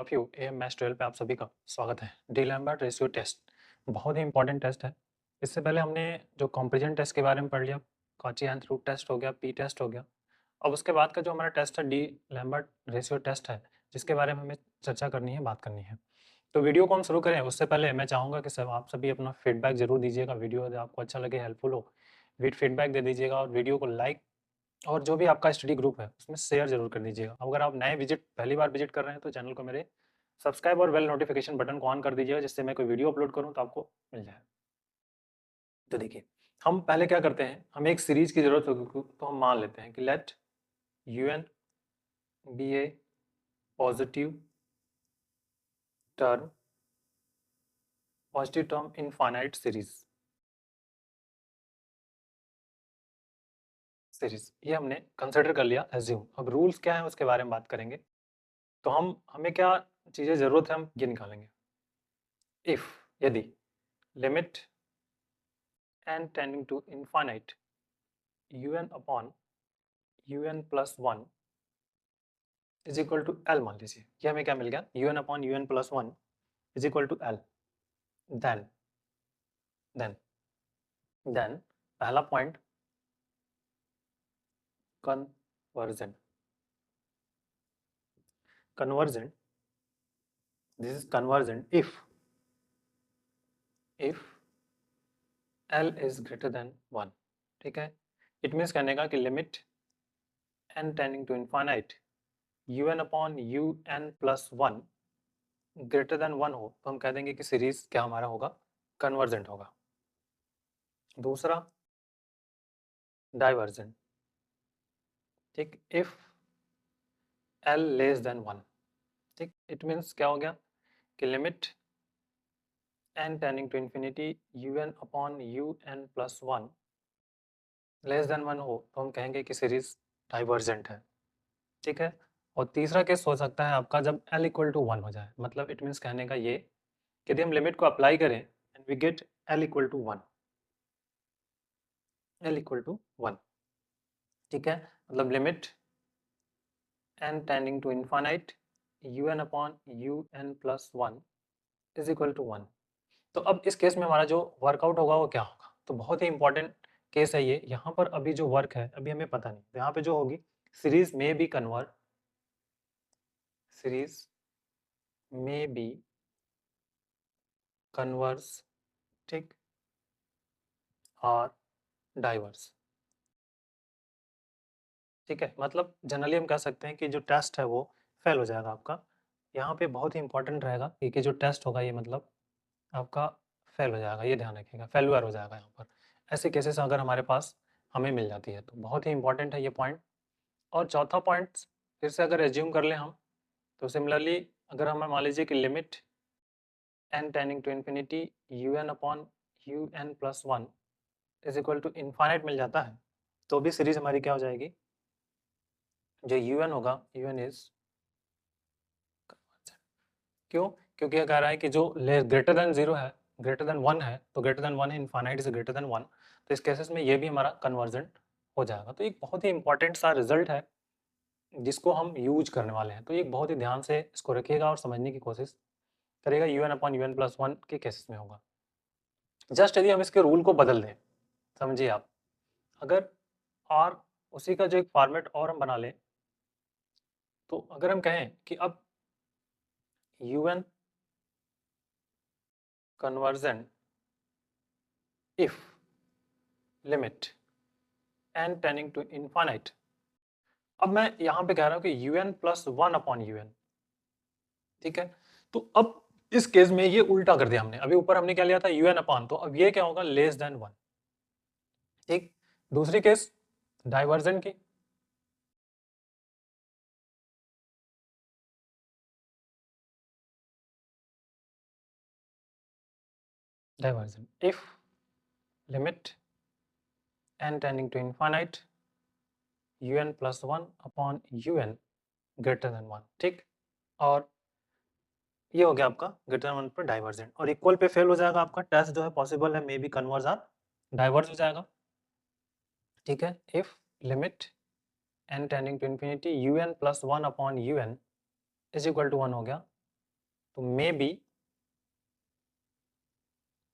All of you am maths 12 पे आप सभी का स्वागत है। डी-लैम्बर्ट रेशियो टेस्ट बहुत ही इंपॉर्टेंट टेस्ट है। इससे पहले हमने जो कंपैरिजन टेस्ट के बारे में पढ़ लिया, कॉची एंड रूट टेस्ट हो गया, पी टेस्ट हो गया। अब उसके बाद का जो हमारा टेस्ट है डी-लैम्बर्ट रेशियो टेस्ट है, जिसके बारे में हमें चर्चा करनी है, बात करनी है। तो वीडियो को हम शुरू करें उससे पहले मैं चाहूँगा कि सब आप सभी अपना फीडबैक ज़रूर दीजिएगा। वीडियो यदि आपको अच्छा लगे, हेल्पफुल हो, फीडबैक दे दीजिएगा और वीडियो को लाइक और जो भी आपका स्टडी ग्रुप है उसमें शेयर जरूर कर दीजिएगा। अगर आप नए पहली बार विजिट कर रहे हैं तो चैनल को मेरे सब्सक्राइब और बेल नोटिफिकेशन बटन को ऑन कर दीजिएगा, जिससे मैं कोई वीडियो अपलोड करूं तो आपको मिल जाए। तो देखिए, हम पहले क्या करते हैं, हमें एक सीरीज की जरूरत होगी, तो हम मान लेते हैं कि let un be a positive term in finite series. ये हमने कंसिडर कर लिया एज्यूम। अब रूल्स क्या है उसके बारे में बात करेंगे। तो हमें क्या चीजें जरूरत है, हम ये निकालेंगे। इफ यदि limit n tending to infinite un upon un plus 1 is equal to l, मान लीजिए ये हमें क्या मिल गया, un upon un plus 1 is equal to l। then then पहला point convergent this is convergent if l is greater than 1। ठीक है, it means कहने का कि limit n tending to infinite un upon un plus 1 greater than 1 हो तो हम कह देंगे कि सीरीज क्या हमारा होगा, कन्वर्जेंट होगा। दूसरा डाइवर्जेंट, ठीक, इफ l लेस देन 1। ठीक, इट मीन्स क्या हो गया कि limit n tending to infinity un upon un plus 1 less than 1 हो तो हम कहेंगे कि सीरीज डाइवर्जेंट है। ठीक है, और तीसरा केस हो सकता है आपका जब l इक्वल टू 1 हो जाए, मतलब इट मीन्स कहने का ये कि यदि हम लिमिट को अप्लाई करें and we get l equal to 1, l equal to 1। ठीक है, मतलब limit n tending to infinite un upon un plus 1 is equal to 1। तो अब इस केस में हमारा जो वर्कआउट होगा वो क्या होगा, तो बहुत ही इंपॉर्टेंट केस है ये। यहाँ पर अभी जो वर्क है अभी हमें पता नहीं, तो यहाँ पे जो होगी सीरीज में बी कन्वर्स, ठीक, और डाइवर्स। ठीक है, मतलब जनरली हम कह सकते हैं कि जो टेस्ट है वो फेल हो जाएगा आपका। यहाँ पे बहुत ही इंपॉर्टेंट रहेगा कि जो टेस्ट होगा ये मतलब आपका फेल हो जाएगा, ये ध्यान रखिएगा, फेलुअर हो जाएगा यहाँ पर। ऐसे केसेस अगर हमारे पास हमें मिल जाती है तो बहुत ही इंपॉर्टेंट है ये पॉइंट। और चौथा पॉइंट फिर से अगर एज्यूम कर लें हम, तो सिमिलरली अगर हमें मान लीजिए कि limit n tending to infinity un upon un plus 1 is equal to infinite मिल जाता है, तो भी सीरीज हमारी क्या हो जाएगी, जो un होगा un इज क्यों, क्योंकि ये कह रहा है कि जो ग्रेटर देन 0 है, ग्रेटर देन 1 है, तो ग्रेटर देन 1 है, इनफाइनाइट इज ग्रेटर देन 1, तो इस केसेस में ये भी हमारा कन्वर्जेंट हो जाएगा। तो एक बहुत ही इंपॉर्टेंट सा रिजल्ट है जिसको हम यूज करने वाले हैं, तो ये बहुत ही ध्यान से इसको रखिएगा और समझने की कोशिश करेगा। un अपॉन un प्लस 1 के केसेस में होगा। जस्ट यदि हम इसके रूल को बदल दें, समझिए आप, अगर और उसी का जो एक फॉर्मेट और हम बना लें, तो अगर हम कहें कि अब un convergent if limit n tending to infinite. अब मैं यहाँ पे कह रहा हूँ कि un प्लस 1 अपॉन un। ठीक है, तो अब इस केस में ये उल्टा कर दिया हमने। अभी ऊपर हमने क्या लिया था un अपॉन, तो अब ये क्या होगा, लेस देन 1। ठीक, दूसरी केस डाइवर्जन की, divergence if limit n tending to infinite un plus 1 upon un greater than 1। ठीक, और ये हो गया आपका ग्रेटर देन 1 पर डाइवर्जेंट, और इक्वल पे फेल हो जाएगा आपका टेस्ट जो है, पॉसिबल है may be converge or diverge हो जाएगा। ठीक है, if limit n tending to infinity un plus 1 upon un is equal to 1 हो गया, तो मे बी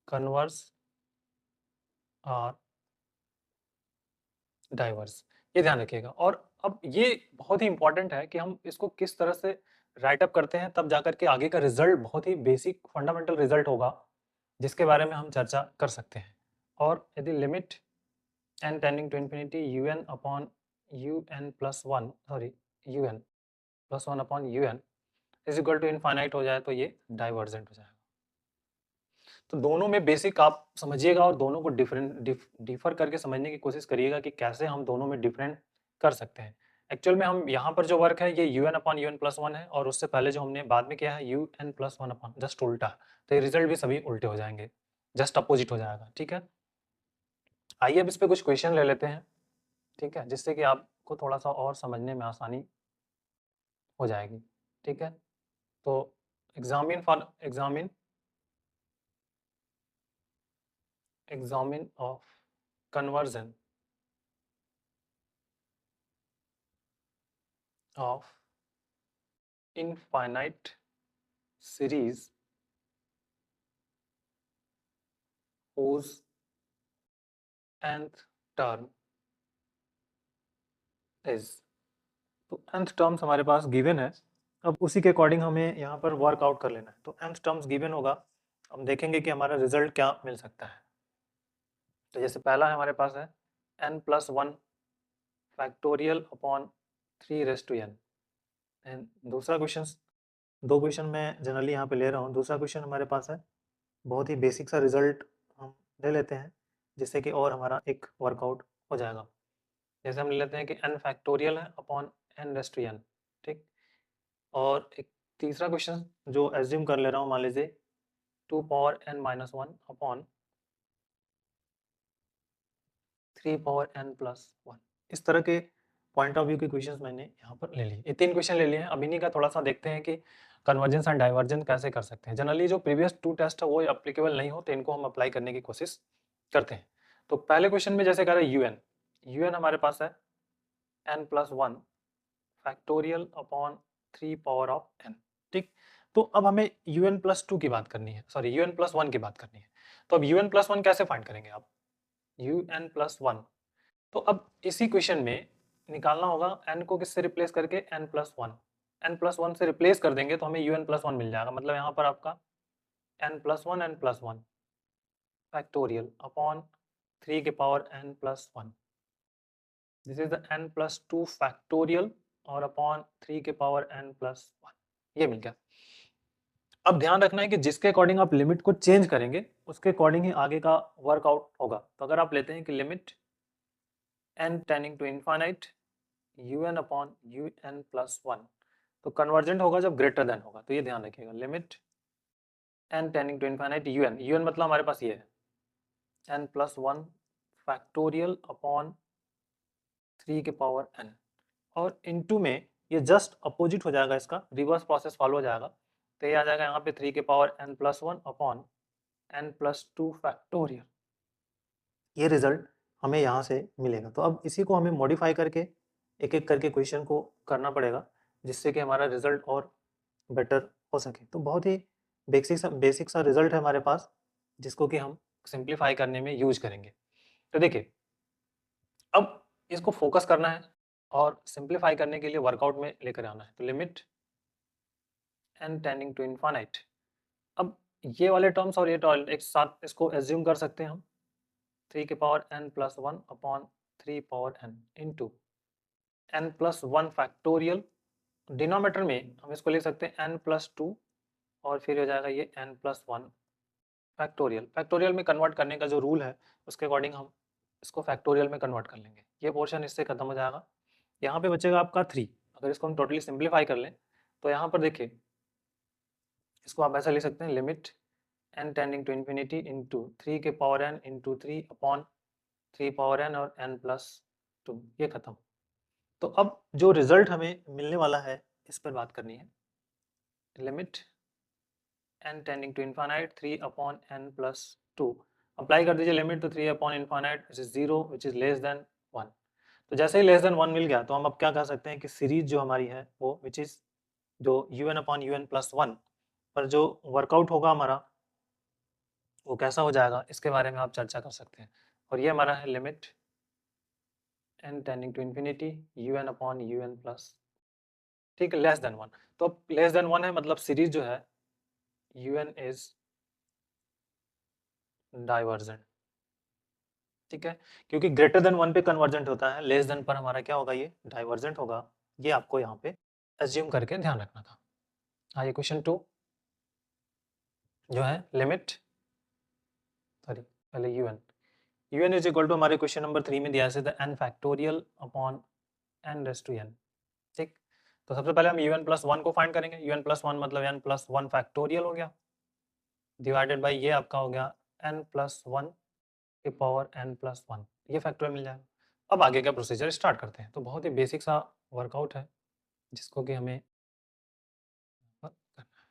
कन्वर्स और डाइवर्स, ये ध्यान रखिएगा। और अब ये बहुत ही इंपॉर्टेंट है कि हम इसको किस तरह से राइट अप करते हैं, तब जाकर के आगे का रिजल्ट बहुत ही बेसिक फंडामेंटल रिजल्ट होगा, जिसके बारे में हम चर्चा कर सकते हैं। और यदि limit n tending to infinity un upon un plus one, sorry un plus one upon un is equal to infinite हो जाए तो ये डाइवर्जेंट हो जाएगा। तो दोनों में बेसिक आप समझिएगा और दोनों को डिफर करके समझने की कोशिश करिएगा कि कैसे हम दोनों में डिफरेंट कर सकते हैं। एक्चुअल में हम यहाँ पर जो वर्क है ये un upon un plus one है, और उससे पहले जो हमने बाद में किया है un plus one upon, just उल्टा। तो ये रिजल्ट भी सभी उल्टे हो जाएंगे, जस्ट अपोजिट हो जाएगा। ठीक है, आइए अब इस पे कुछ क्वेश्चन ले लेते हैं, ठीक है, जिससे कि आपको थोड़ा सा और समझने में आसानी हो जाएगी। ठीक है, तो examine of conversion of infinite series whose nth term is, तो nth टर्म्स हमारे पास गिवन है। अब उसी के अकॉर्डिंग हमें यहाँ पर वर्कआउट कर लेना है। तो nth टर्म्स गिवन होगा, हम देखेंगे कि हमारा रिजल्ट क्या मिल सकता है। तो जैसे पहला है हमारे पास है n plus one factorial upon 3 raise to n। And दूसरा क्वेश्चन, दो क्वेश्चन मैं जनरली यहाँ पे ले रहा हूँ। दूसरा क्वेश्चन हमारे पास है बहुत ही बेसिक सा रिजल्ट हम ले लेते हैं, जिससे कि और हमारा एक वर्कआउट हो जाएगा। जैसे हम ले लेते हैं कि n फैक्टोरियल है upon n raise to n, ठीक। और एक तीसरा क्वेश्चन जो एज्यूम कर ले रहा हूँ, मान लीजिए 2 power n minus one upon 3 power n plus one. इस तरह के पॉइंट ऑफ व्यू के क्वेश्चंस मैंने यहाँ पर ले लिए। ये 3 क्वेश्चन ले लिए हैं। अब इन्हीं का थोड़ा सा देखते हैं कि कन्वर्जेंस एंड डाइवर्जेंस कैसे कर सकते हैं। जनरली जो प्रीवियस 2 टेस्ट है वो एप्लीकेबल नहीं होते, इनको हम अप्लाई करने की कोशिश करते हैं। तो पहले क्वेश्चन में जैसे कह रहा है un हमारे पास है n plus one factorial upon 3 power of n, ठीक। तो अब हमें un प्लस टू की बात करनी है, सॉरी un प्लस वन की बात करनी है। तो अब un प्लस वन कैसे फाइंड करेंगे आप, un प्लस वन। तो अब इसी क्वेश्चन में निकालना होगा n को किससे रिप्लेस करके, n plus one. n plus one से रिप्लेस कर देंगे तो हमें un प्लस वन मिल जाएगा। मतलब यहाँ पर आपका n plus one factorial upon 3 के power n plus one, this is the n plus two factorial और अपॉन 3 के पावर n प्लस वन, ये मिल गया। अब ध्यान रखना है कि जिसके अकॉर्डिंग आप लिमिट को चेंज करेंगे उसके अकॉर्डिंग ही आगे का वर्कआउट होगा। तो अगर आप लेते हैं कि limit n tending to infinite un upon un plus one, तो कन्वर्जेंट होगा जब ग्रेटर देन होगा। तो ये ध्यान रखिएगा, limit n tending to infinite un मतलब हमारे पास ये है n plus one factorial upon 3 के पावर n, और इनटू में ये जस्ट अपोजिट हो जाएगा, इसका रिवर्स प्रोसेस फॉलो हो जाएगा। तो ये आ जाएगा यहाँ पे 3 के power n plus one upon n plus two factorial, ये रिजल्ट हमें यहाँ से मिलेगा। तो अब इसी को हमें मॉडिफाई करके एक एक करके क्वेश्चन को करना पड़ेगा, जिससे कि हमारा रिजल्ट और बेटर हो सके। तो बहुत ही बेसिक सा रिजल्ट है हमारे पास, जिसको कि हम सिंप्लीफाई करने में यूज करेंगे। तो देखिए अब इसको फोकस करना है और सिंप्लीफाई करने के लिए वर्कआउट में लेकर आना है। तो limit n tending to infinite, अब ये वाले टर्म्स और ये टर्म एक साथ इसको एज्यूम कर सकते हैं हम, 3 के power n plus one upon 3 power n into n plus one factorial, denominator में हम इसको लिख सकते हैं n प्लस टू, और फिर हो जाएगा ये n plus one factorial. Factorial में कन्वर्ट करने का जो रूल है उसके अकॉर्डिंग हम इसको फैक्टोरियल में कन्वर्ट कर लेंगे। ये पोर्शन इससे खत्म हो जाएगा, यहाँ पे बचेगा आपका 3। अगर इसको हम टोटली सिंप्लीफाई कर लें तो यहाँ पर देखिए इसको आप ऐसा लिख सकते हैं, limit n tending to infinity into 3 के power n into 3 upon 3 power n और n प्लस टू, ये खत्म। तो अब जो रिजल्ट हमें मिलने वाला है इस पर बात करनी है। Limit n tending to infinite 3 upon n plus two, apply कर दीजिए लिमिट, तो 3 upon infinite which is 0 which is less than 1। तो जैसे ही लेस देन 1 मिल गया तो हम अब क्या कह सकते हैं कि सीरीज जो हमारी है वो विच इज जो un upon un plus one, पर जो वर्कआउट होगा हमारा वो कैसा हो जाएगा, इसके बारे में आप चर्चा कर सकते हैं। और ये हमारा है limit n tending to infinity un upon un plus, ठीक है, लेस देन 1। तो अब लेस देन 1 है मतलब सीरीज जो है un इज डाइवर्जेंट, ठीक है, क्योंकि ग्रेटर देन 1 पे कन्वर्जेंट होता है, लेस देन पर हमारा क्या होगा, ये डाइवर्जेंट होगा। ये आपको यहाँ पे एज्यूम करके ध्यान रखना था। आइए क्वेश्चन 2 जो है लिमिट, सॉरी पहले un इज इक्वल टू हमारे क्वेश्चन नंबर 3 में दिया है the n factorial upon n raise to n, ठीक। तो सबसे पहले हम un प्लस 1 को फाइंड करेंगे। un प्लस 1 मतलब n प्लस 1 फैक्टोरियल हो गया, डिवाइडेड बाई ये आपका हो गया n प्लस 1 के पावर n प्लस 1, ये फैक्टोरियल मिल जाएगा। अब आगे का प्रोसीजर स्टार्ट करते हैं। तो बहुत ही बेसिक सा वर्कआउट है जिसको कि हमें करना है।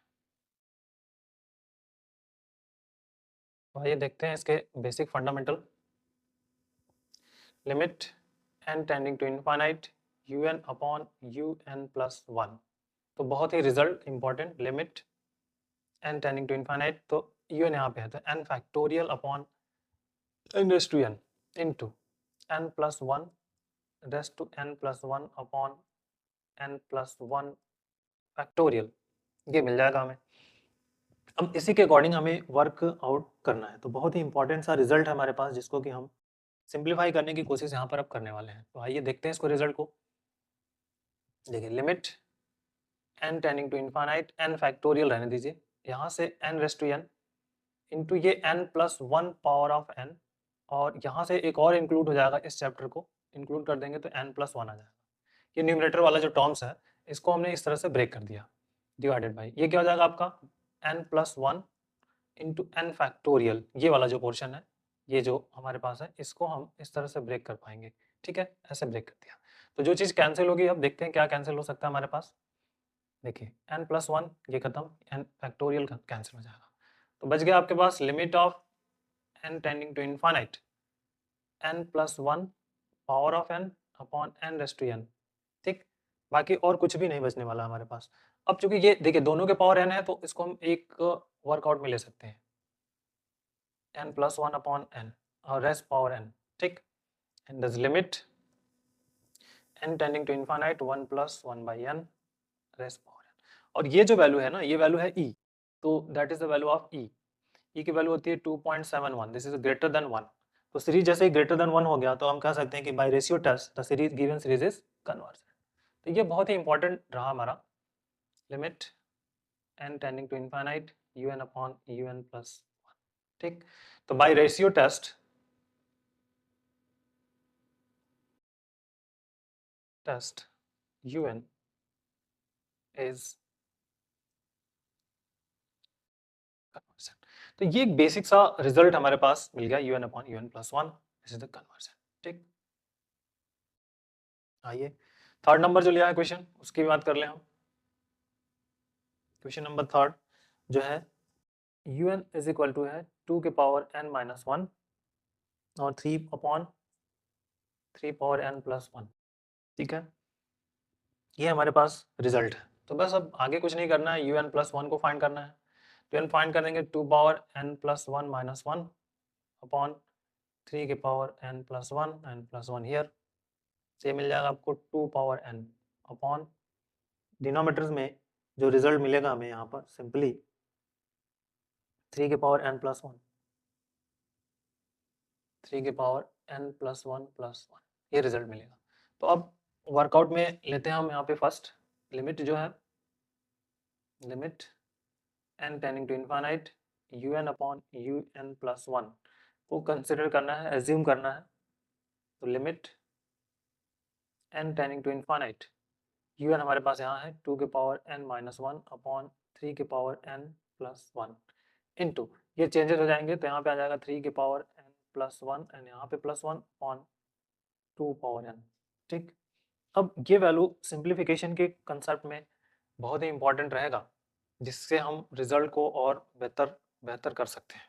तो आइए देखते हैं इसके basic fundamental. Limit n tending to infinite un upon un plus 1। तो बहुत ही result important, limit n tending to infinite, तो un यहाँ पे है तो n factorial upon n raise to n into n plus 1 raise to n plus 1 upon n plus 1 factorial, ये मिल जाएगा हमें। अब इसी के अकॉर्डिंग हमें वर्क आउट करना है। तो बहुत ही इंपॉर्टेंट सा रिजल्ट है हमारे पास जिसको कि हम सिंप्लीफाई करने की कोशिश यहाँ पर अब करने वाले हैं। तो आइए देखते हैं इसको, रिजल्ट को। देखिए limit n tending to infinite, n factorial रहने दीजिए, यहाँ से n raise to n into ये n plus 1 power of n, और यहाँ से एक और इंक्लूड हो जाएगा, इस चैप्टर को इंक्लूड कर देंगे तो n प्लस 1 आ जाएगा। ये न्यूमरेटर वाला जो टर्म्स है इसको हमने इस तरह से ब्रेक कर दिया, डिवाइडेड बाई ये क्या हो जाएगा आपका n plus 1 into n factorial, ये वाला जो पोर्शन है, ये जो हमारे पास है, इसको हम इस तरह से ब्रेक कर पाएंगे, ठीक है, ऐसे ब्रेक कर दिया। तो जो चीज़ कैंसिल होगी, अब देखते हैं क्या कैंसिल हो सकता है हमारे पास। देखिए n प्लस 1 ये खत्म, n फैक्टोरियल कैंसिल हो जाएगा, तो बच गया आपके पास limit of n tending to infinite n plus 1 power of n upon n raise to n, ठीक। बाकी और कुछ भी नहीं बचने वाला हमारे पास। अब चूंकि ये देखिए दोनों के पावर n है तो इसको हम एक वर्कआउट में ले सकते हैं, n प्लस 1 अपॉन n और रेस्ट पावर n, ठीक। And this limit n tending to infinite 1 plus 1 by n raised power n, और ये जो वैल्यू है ना, ये वैल्यू है e, तो that is the value of e। e की वैल्यू होती है 2.71, दिस इज ग्रेटर देन 1। तो सीरीज जैसे ही ग्रेटर देन 1 हो गया तो हम कह सकते हैं कि by ratio test the series given series is convergent. तो ये बहुत ही इंपॉर्टेंट रहा हमारा, limit n tending to infinite un upon un plus 1, ठीक। तो by ratio test un is convergent. तो ये एक बेसिक सा रिजल्ट हमारे पास मिल गया, un upon un plus 1 this is the convergent, ठीक। आइए थर्ड नंबर जो लिया है क्वेश्चन उसकी बात कर लें हम। क्वेश्चन नंबर थर्ड जो है un इज इक्वल टू है 2 के पावर n माइनस 1 और 3 अपॉन 3 पावर n प्लस 1, ठीक है, ये हमारे पास रिजल्ट है। तो बस अब आगे कुछ नहीं करना है, un प्लस 1 को फाइंड करना है। तो n फाइंड कर देंगे 2 power n plus 1 minus 1 upon 3 के power n plus 1 n plus 1 here, से मिल जाएगा आपको 2 पावर n अपॉन डिनोमिनेटर्स में जो रिजल्ट मिलेगा हमें यहाँ पर सिंपली 3 के पावर n प्लस 1, 3 के पावर n प्लस 1 प्लस 1, ये रिजल्ट मिलेगा। तो अब वर्कआउट में लेते हैं हम यहाँ पे फर्स्ट लिमिट जो है, limit n tending to infinite un upon un plus 1 को कंसिडर करना है, एज्यूम करना है। तो limit n tending to infinite un हमारे पास यहाँ है 2 के पावर n माइनस 1 अपॉन 3 के पावर n प्लस 1 इंटू ये चेंजेस हो जाएंगे तो यहाँ पे आ जाएगा 3 के पावर n प्लस 1 एंड यहाँ पे प्लस 1 अपॉन 2 पावर n, ठीक। अब ये वैल्यू सिंप्लीफिकेशन के कंसेप्ट में बहुत ही इंपॉर्टेंट रहेगा, जिससे हम रिजल्ट को और बेहतर बेहतर कर सकते हैं।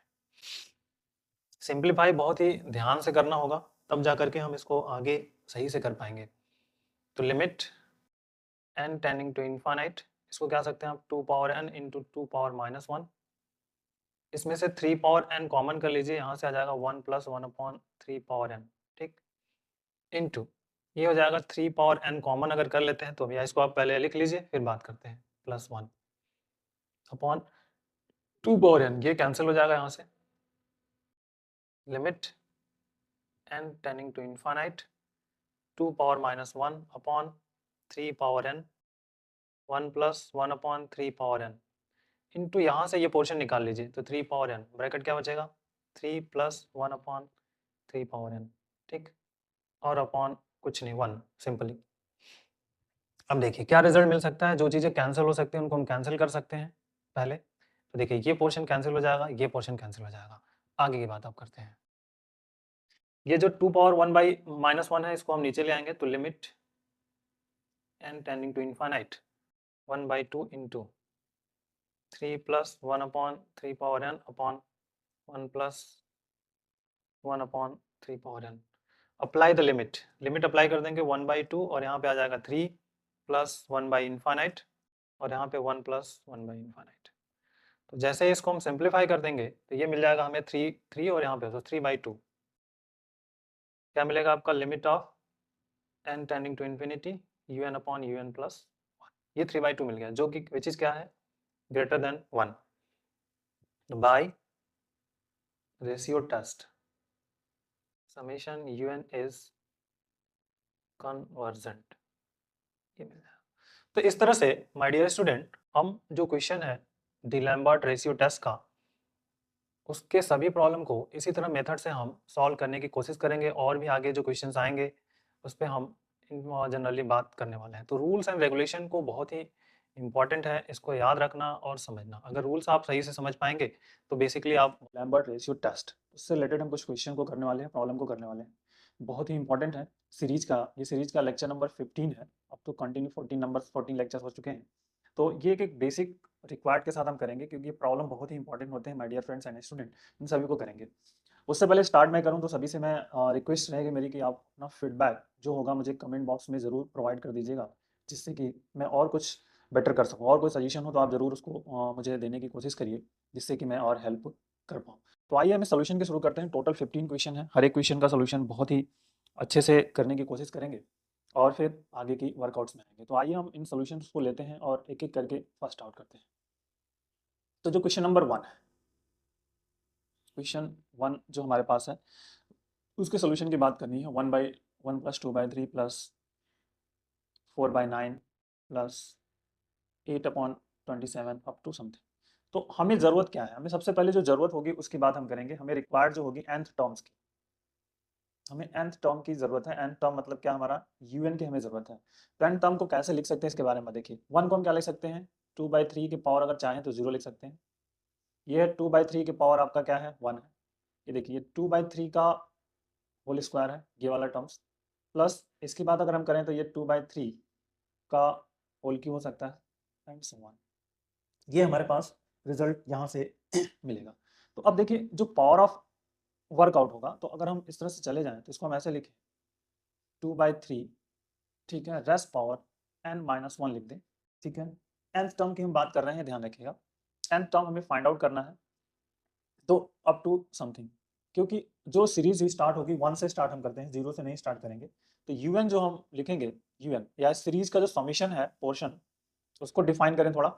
सिंप्लीफाई बहुत ही ध्यान से करना होगा, तब जा करके हम इसको आगे सही से कर पाएंगे। तो limit n tending to infinite, इसको क्या सकते हैं आप 2 power n into 2 power minus 1, इसमें से 3 पावर n कॉमन कर लीजिए, यहाँ से आ जाएगा 1 प्लस 1 अपॉन 3 पावर n, ठीक, इंटू ये हो जाएगा 3 पावर n कॉमन अगर कर लेते हैं तो भैया इसको आप पहले लिख लीजिए फिर बात करते हैं, प्लस 1 अपॉन 2 पावर n, ये कैंसिल हो जाएगा यहाँ से, limit n tending to infinite 2 power minus 1 upon 3 power n 1 plus 1 upon 3 power n into यहाँ से ये पोर्शन निकाल लीजिए तो 3 पावर n, ब्रैकेट क्या बचेगा 3 प्लस 1 अपॉन 3 पावर n, ठीक, और अपॉन कुछ नहीं 1 सिंपली। अब देखिए क्या रिजल्ट मिल सकता है, जो चीज़ें कैंसिल हो सकती हैं उनको हम कैंसिल कर सकते हैं पहले, तो देखिए ये पोर्शन कैंसिल हो जाएगा, ये पोर्शन कैंसिल हो जाएगा, आगे की बात आप करते हैं। ये जो 2 पावर 1 बाई माइनस 1 है इसको हम नीचे ले आएंगे तो limit n tending to infinite 1 by 2 into 3 plus 1 upon 3 power n upon 1 plus 1 upon 3 power n, apply the limit, limit apply कर देंगे 1 बाई 2 और यहाँ पे आ जाएगा 3 प्लस 1 बाई इनफाइनाइट और यहाँ पे 1 प्लस 1 बाई इनफाइनाइट, तो जैसे ही इसको हम सिंप्लीफाई कर देंगे तो ये मिल जाएगा हमें 3 और यहाँ पे तो 3 बाई 2, क्या मिलेगा आपका limit of n tending to infinity un upon un plus 1, ये 3 बाई 2 मिल गया जो कि विच इज क्या है greater than 1 by ratio test summation un is convergent, ये मिल जाएगा। तो इस तरह से माय डियर स्टूडेंट हम जो क्वेश्चन है डिलैम्बर्ट रेशियो टेस्ट का उसके सभी प्रॉब्लम को इसी तरह मेथड से हम सॉल्व करने की कोशिश करेंगे और भी आगे जो क्वेश्चंस आएंगे उस पर हम जनरली बात करने वाले हैं। तो रूल्स एंड रेगुलेशन को बहुत ही इंपॉर्टेंट है, इसको याद रखना और समझना। अगर रूल्स आप सही से समझ पाएंगे तो बेसिकली आप लैम्बर्ट रेशियो टेस्ट उससे रिलेटेड हम कुछ क्वेश्चन को करने वाले हैं, प्रॉब्लम को करने वाले हैं, बहुत ही इंपॉर्टेंट है सीरीज का। ये सीरीज का लेक्चर नंबर 15 है, अब तो कंटिन्यू 14 लेक्चर हो चुके हैं। तो ये एक बेसिक रिक्वायर्ड के साथ हम करेंगे क्योंकि ये प्रॉब्लम बहुत ही इंपॉर्टेंट होते हैं my dear friends and student, इन सभी को करेंगे। उससे पहले स्टार्ट मैं करूं तो सभी से मैं रिक्वेस्ट रहेगी मेरी कि आप अपना फीडबैक जो होगा मुझे कमेंट बॉक्स में ज़रूर प्रोवाइड कर दीजिएगा, जिससे कि मैं और कुछ बेटर कर सकूं। और कोई सजेशन हो तो आप ज़रूर उसको मुझे देने की कोशिश करिए, जिससे कि मैं और हेल्प कर पाऊँ। तो आइए हमें सोल्यूशन के शुरू करते हैं। टोटल 15 क्वेश्चन है, हर एक क्वेश्चन का सोल्यूशन बहुत ही अच्छे से करने की कोशिश करेंगे और फिर आगे की वर्कआउट्स में आएंगे। तो आइए हम इन सोल्यूशंस को लेते हैं और एक एक करके फर्स्ट आउट करते हैं। तो जो क्वेश्चन नंबर 1 है, क्वेश्चन 1 जो हमारे पास है उसके सोल्यूशन की बात करनी है। 1 by 1 plus 2 by 3 plus 4 by 9 plus 8 upon 27 up to something. तो हमें ज़रूरत क्या है, हमें सबसे पहले जो ज़रूरत होगी उसकी बात हम करेंगे। हमें रिक्वायर्ड जो होगी nth टर्म्स की, हमें nth टर्म की ज़रूरत है। nth टर्म मतलब क्या, हमारा un की हमें ज़रूरत है। तो nth टर्म को कैसे लिख सकते हैं इसके बारे में देखिए। 1 को हम क्या लिख सकते हैं, 2 बाई 3 की पावर अगर चाहें तो 0 लिख सकते हैं। ये 2 बाई 3 की पावर आपका क्या है 1 है। ये देखिए 2 बाई 3 का होल स्क्वायर है ये वाला टर्म्स, प्लस इसकी बात अगर हम करें तो ये 2 बाई 3 का होल क्यूब हो सकता है एंड सो ऑन। ये हमारे पास रिजल्ट यहाँ से मिलेगा। तो अब देखिए जो पावर ऑफ वर्कआउट होगा, तो अगर हम इस तरह से चले जाएं तो इसको हम ऐसे लिखें 2 बाई 3, ठीक है, रेस्ट पावर n माइनस 1 लिख दें, ठीक है। nth टर्म की हम बात कर रहे हैं, ध्यान रखिएगा nth टर्म हमें फाइंड आउट करना है, तो अप टू समथिंग, क्योंकि जो सीरीज ही स्टार्ट होगी 1 से स्टार्ट हम करते हैं, 0 से नहीं स्टार्ट करेंगे। तो un जो हम लिखेंगे, un या सीरीज का जो समीशन है पोर्शन, उसको डिफाइन करें थोड़ा।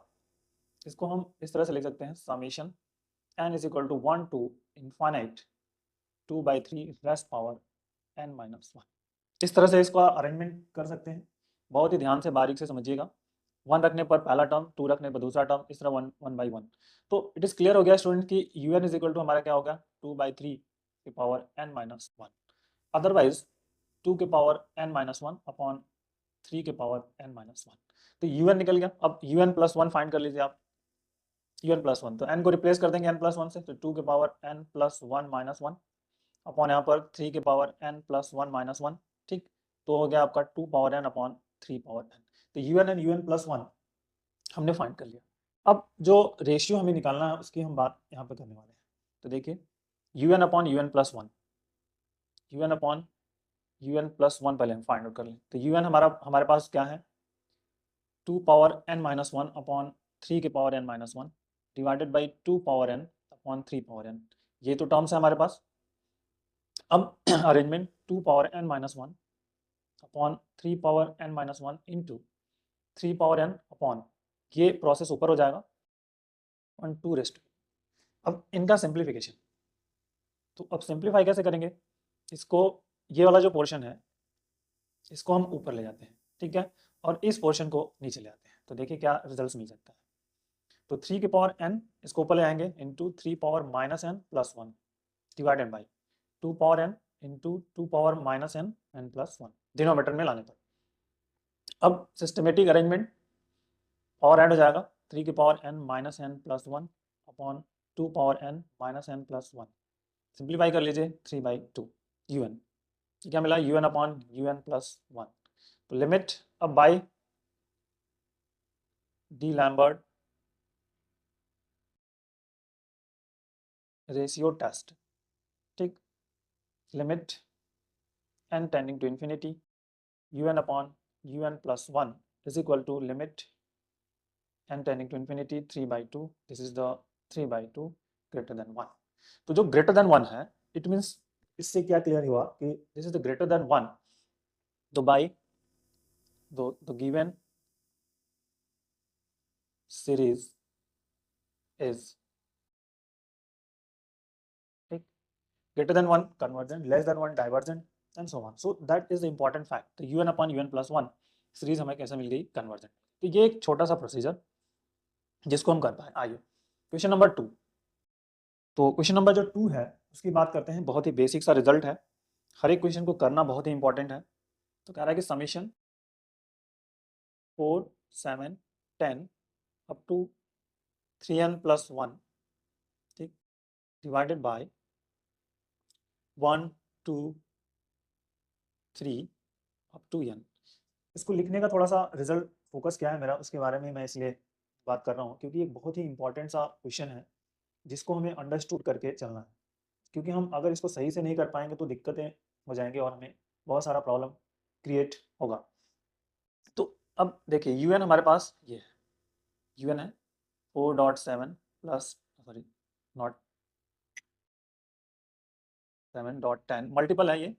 इसको हम इस तरह से लिख सकते हैं summation n is equal to 1 to infinite 2 by 3 raised power n minus 1। इस तरह से इसका अरेंजमेंट कर सकते हैं, बहुत ही ध्यान से बारीक से समझिएगा। 1 रखने पर पहला टर्म, 2 रखने पर दूसरा टर्म, इस तरह 1 बाई 1। तो इट इज़ क्लियर हो गया स्टूडेंट कि un इज इक्वल टू हमारा क्या होगा 2 बाई 3 की पावर n माइनस 1, अदरवाइज 2 के पावर n माइनस 1 अपॉन 3 के पावर n माइनस 1। तो un निकल गया। अब un प्लस 1 फाइंड कर लीजिए आप, un प्लस 1, तो n को रिप्लेस कर देंगे n प्लस 1 से, तो 2 के power n plus 1 minus 1 upon यहाँ पर 3 के पावर n प्लस 1 माइनस 1, ठीक। तो हो गया आपका 2 power n upon 3 power n। तो un एंड un प्लस 1 हमने फाइंड कर लिया। अब जो रेशियो हमें निकालना है उसकी हम बात यहाँ पे करने वाले हैं। तो देखिए un upon un plus 1, un upon un plus 1 पहले हम फाइंड आउट कर लें। तो un हमारे पास क्या है 2 power n minus one upon 3 के power n minus one divided by 2 power n upon 3 power n। ये तो टर्म्स है हमारे पास। अब arrangement 2 power n minus one upon 3 power n minus one into 3 power n upon, ये process ऊपर हो जाएगा 1 2 रेस्ट। अब इनका सिंप्लीफिकेशन, तो अब सिंप्लीफाई कैसे करेंगे इसको, ये वाला जो पोर्शन है इसको हम ऊपर ले जाते हैं, ठीक है, और इस पोर्शन को नीचे ले आते हैं, तो देखिए क्या रिजल्ट मिल सकता है। तो 3 के पावर n इसको ऊपर ले आएंगे into 3 power minus n plus one divided by 2 power n into 2 power minus n n plus one denominator में लाने पर। अब सिस्टमेटिक अरेंजमेंट पावर ऐड हो जाएगा 3 की power n minus N plus one upon 2 power n minus N plus one. Simplify कर लीजिए 3 by two U N, क्या मिला U N upon U N plus one. तो लिमिट अब by D Lambert ratio test, ठीक, limit n tending to infinity U N upon U N plus one is equal to limit n tending to infinity 3 by two, this is the 3 by two greater than one. तो जो greater than one है it means, इससे क्या clear हुआ कि this is the greater than one, तो by the given series is ठीक, greater than one convergent, less than one divergent and so on. So that is the important fact. तो un upon un plus one series हमें कैसे मिल गई convergent. तो ये एक छोटा सा प्रोसीजर जिसको हम कर पाए। आइए क्वेश्चन नंबर टू। तो क्वेश्चन नंबर जो टू है उसकी बात करते हैं, बहुत ही बेसिक सा रिजल्ट है, हर एक क्वेश्चन को करना बहुत ही इंपॉर्टेंट है। तो कह रहा है कि summation 4 7 10 up to 3n plus one, ठीक, divided by 1 2 3 up to n। इसको लिखने का थोड़ा सा रिजल्ट फोकस क्या है मेरा, उसके बारे में मैं इसलिए बात कर रहा हूँ क्योंकि एक बहुत ही इंपॉर्टेंट सा क्वेश्चन है जिसको हमें अंडरस्टूड करके चलना है, क्योंकि हम अगर इसको सही से नहीं कर पाएंगे तो दिक्कतें हो जाएंगी और हमें बहुत सारा प्रॉब्लम क्रिएट होगा। तो अब देखिए यू एन हमारे पास ये है, यू एन है 4.7 प्लस सॉरी नॉट 7.10 मल्टीपल है ये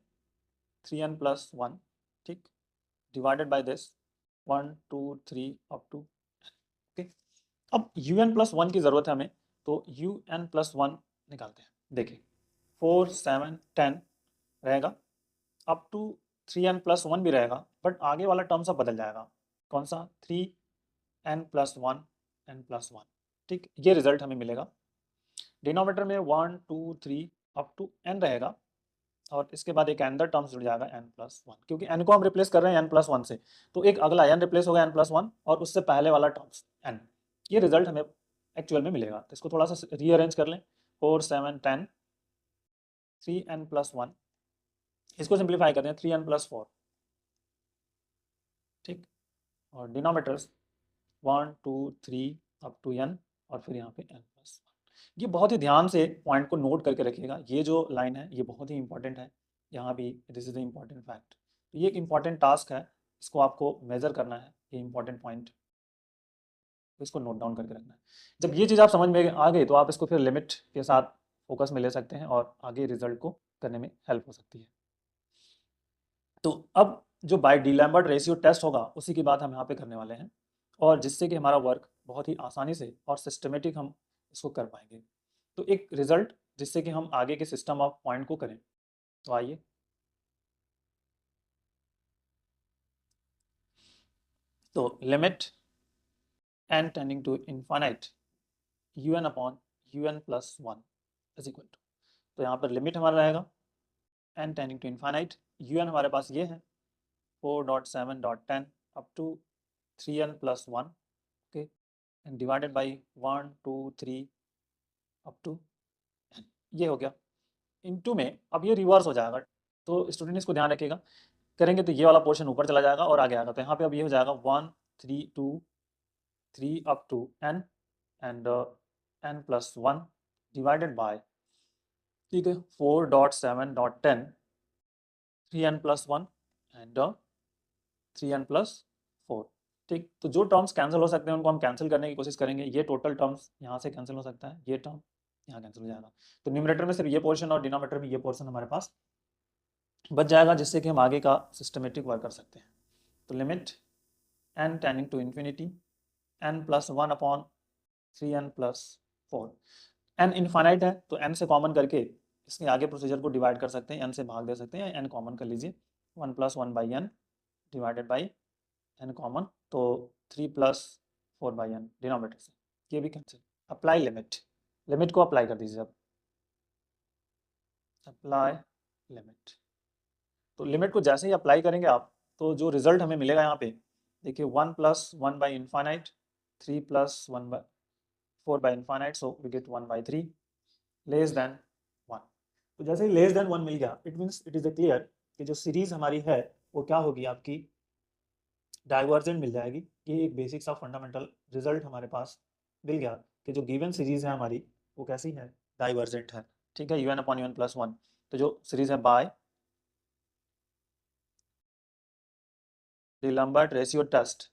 3n प्लस वन, ठीक, divided by this 1 2 3 up to okay. अब यू एन प्लस वन की ज़रूरत है हमें, तो यू एन प्लस वन निकालते हैं। देखिए 4 7 10 रहेगा, up to 3n plus one भी रहेगा, बट आगे वाला टर्म सब बदल जाएगा। कौन सा 3n plus one n plus one, ठीक, ये रिजल्ट हमें मिलेगा। डिनोमीटर में 1 2 3 अप टू n रहेगा और इसके बाद एक अंदर टर्म्स जुड़ जाएगा n प्लस वन, क्योंकि n को हम रिप्लेस कर रहे हैं n प्लस वन से, तो एक अगला n रिप्लेस होगा n प्लस वन और उससे पहले वाला टर्म्स n, ये रिजल्ट हमें एक्चुअल में मिलेगा। तो इसको थोड़ा सा रीअरेंज कर लें, 4 7 10 3n प्लस वन, इसको सिंप्लीफाई करते हैं 3n प्लस फोर, ठीक, और डिनोमीटर्स 1 2 3 अप टू n और फिर यहाँ पे n प्लस वन। ये बहुत ही ध्यान से पॉइंट को नोट करके रखिएगा, ये जो लाइन है ये बहुत ही इंपॉर्टेंट है, यहाँ भी this is the important fact. तो ये एक इम्पॉर्टेंट टास्क है, इसको आपको मेजर करना है, ये इंपॉर्टेंट पॉइंट, तो इसको नोट डाउन करके रखना है। जब ये चीज़ आप समझ में आ गई तो आप इसको फिर लिमिट के साथ फोकस में ले सकते हैं और आगे रिजल्ट को करने में हेल्प हो सकती है। तो अब जो by D Lambert ratio test होगा उसी की बात हम यहाँ पे करने वाले हैं, और जिससे कि हमारा वर्क बहुत ही आसानी से और सिस्टमेटिक हम इसको कर पाएंगे। तो एक रिजल्ट जिससे कि हम आगे के सिस्टम ऑफ पॉइंट को करें। तो आइए तो limit n tending to infinite U N upon U N plus one is equal to, तो यहाँ पर लिमिट हमारा रहेगा n tending to infinite, U N हमारे पास ये है 4.7.10 up to 3n plus one, okay, and divided by 1 2 3 up to n, ये हो गया। इनटू में अब ये रिवर्स हो जाएगा, तो स्टूडेंट इसको ध्यान रखिएगा, करेंगे तो ये वाला पोर्शन ऊपर चला जाएगा और आगे आएगा, तो यहाँ पे अब ये हो जाएगा 1 3 2 3 up to n and n plus one divided by, ठीक है, 4.7.10 3n plus one and 3n plus four, ठीक, तो जो टर्म्स कैंसिल हो सकते हैं उनको हम कैंसिल करने की कोशिश करेंगे। ये टोटल टर्म्स यहाँ से कैंसिल हो सकता है, ये टर्म यहाँ कैंसिल हो जाएगा, तो न्यूमरेटर में सिर्फ ये पोर्शन और डिनोमिनेटर में ये पोर्शन हमारे पास बच जाएगा, जिससे कि हम आगे का सिस्टमेटिक वर्क कर सकते हैं। तो limit n tending to infinity n plus 1 upon 3n plus 4, n infinite है तो n से कॉमन करके इसके आगे प्रोसीजर को डिवाइड कर सकते हैं, n से भाग दे सकते हैं, n कॉमन कर लीजिए, 1 plus 1 by n divided by n common, तो 3 प्लस 4 बाई n डिनोमिनेटर से, ये भी कैंसिल। अप्लाई लिमिट, लिमिट को अप्लाई कर दीजिए अब, अप्लाई लिमिट। तो लिमिट को जैसे ही अप्लाई करेंगे आप, तो जो रिजल्ट हमें मिलेगा यहाँ पे देखिए, 1 plus 1 by infinite, 3 plus 1 by 4 by infinite, so we get 1 by 3 less than 1। तो जैसे ही लेस देन 1 मिल गया, it means it is a clear कि जो सीरीज हमारी है वो क्या होगी, आपकी डाइवर्जेंट मिल जाएगी। ये एक बेसिक सा फंडामेंटल रिजल्ट हमारे पास मिल गया कि जो गिवन सीरीज है हमारी वो कैसी है, डाइवर्जेंट है। ठीक है, un अपॉन un प्लस 1, तो जो सीरीज है by D'Alembert ratio test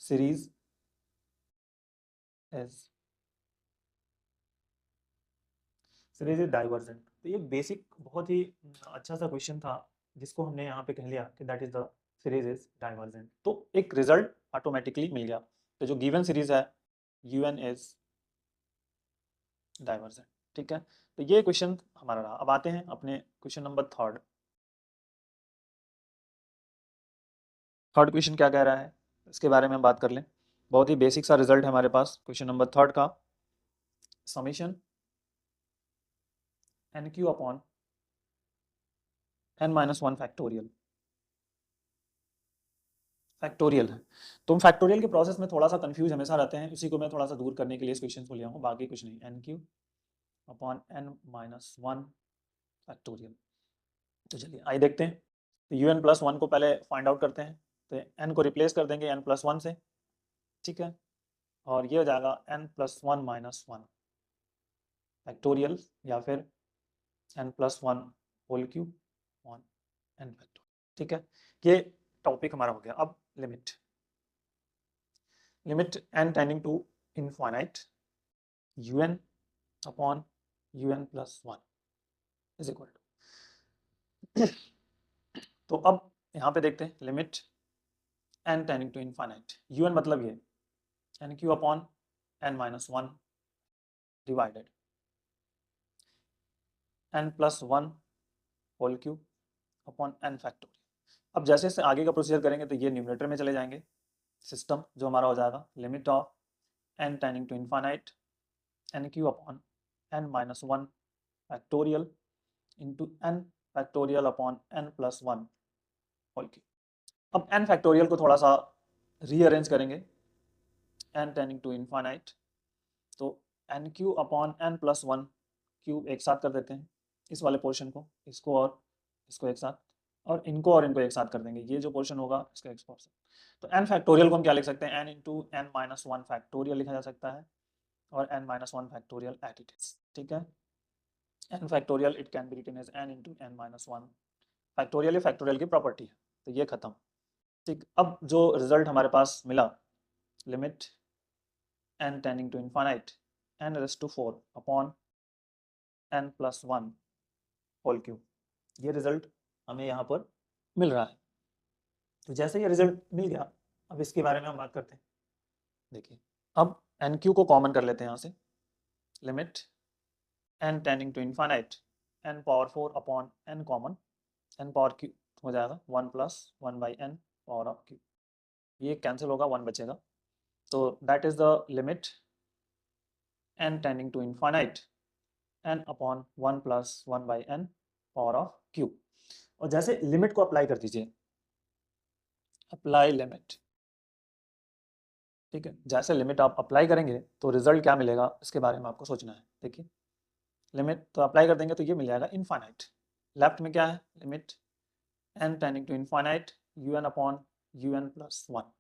series is divergent. तो ये बेसिक बहुत ही अच्छा सा क्वेश्चन था, जिसको हमने यहाँ पे कह लिया कि that is the series is divergent, तो एक रिजल्ट ऑटोमेटिकली मिल गया। तो जो गिवन सीरीज है un इज डाइवर्जेंट। ठीक है, तो ये क्वेश्चन हमारा रहा। अब आते हैं अपने question number third. Third question क्या कह रहा है, इसके बारे में हम बात कर लें। बहुत ही बेसिक सा रिजल्ट है हमारे पास क्वेश्चन नंबर थर्ड का, summation N Q upon n minus 1 factorial. Factorial है, तो हम फैक्टोरियल के प्रोसेस में थोड़ा सा कंफ्यूज हमेशा रहते हैं, उसी को मैं थोड़ा सा दूर करने के लिए इस क्वेश्चन को लिया हूँ, बाकी कुछ नहीं। N Q upon n minus 1 factorial. तो चलिए आइए देखते हैं। तो un प्लस 1 को पहले फाइंड आउट करते हैं, तो n को रिप्लेस कर देंगे n प्लस 1 से। ठीक है, और ये हो जाएगा n प्लस 1 माइनस 1 फैक्टोरियल, या फिर n plus 1 whole cube on n factorial. ठीक है, ये टॉपिक हमारा हो गया। अब limit, limit n tending to infinite un upon un plus 1 is equal to, तो अब यहाँ पे देखते हैं limit n tending to infinite, un मतलब ये n Q upon n minus 1 divided n plus 1 whole cube upon n factorial. अब जैसे जैसे आगे का प्रोसीजर करेंगे तो ये न्यूमरेटर में चले जाएंगे, सिस्टम जो हमारा हो जाएगा limit of n tending to infinite n Q upon n minus 1 factorial into n factorial upon n plus 1 whole cube. अब n फैक्टोरियल को थोड़ा सा रीअरेंज करेंगे, n टेंडिंग टू इनफाइनाइट, तो n Q upon n plus 1 cube एक साथ कर देते हैं, इस वाले पोर्शन को, इसको और इसको एक साथ, और इनको एक साथ कर देंगे, ये जो पोर्शन होगा इसका एक पोर्शन। तो n फैक्टोरियल को हम क्या लिख सकते हैं, n into n minus 1 factorial लिखा जा सकता है, और n minus 1 factorial at it is. ठीक है, n factorial it can be written as n into n minus 1 factorial, factorial की प्रॉपर्टी है, तो ये खत्म। ठीक, अब जो रिजल्ट हमारे पास मिला, limit n tending to infinite n raise to 4 upon n plus 1 whole cube, ये रिजल्ट हमें यहाँ पर मिल रहा है। तो जैसे ये रिजल्ट मिल गया, अब इसके बारे में हम बात करते हैं। देखिए, अब एन क्यू को कॉमन कर लेते हैं यहाँ से, limit n tending to infinite n power 4 upon n common, n power Q हो जाएगा 1 plus 1 by n power of Q, ये कैंसिल होगा, 1 बचेगा, तो that is the limit n tending to infinite n upon 1 plus 1 by n power of Q. और जैसे limit को apply कर दीजिए, अप्लाई लिमिट। ठीक है, जैसे लिमिट आप अप्लाई करेंगे तो रिजल्ट क्या मिलेगा, इसके बारे में आपको सोचना है। देखिए, लिमिट तो अप्लाई कर देंगे तो ये मिल जाएगा इनफाइनाइट, लेफ्ट में क्या है, limit n tending to infinite un upon un plus 1,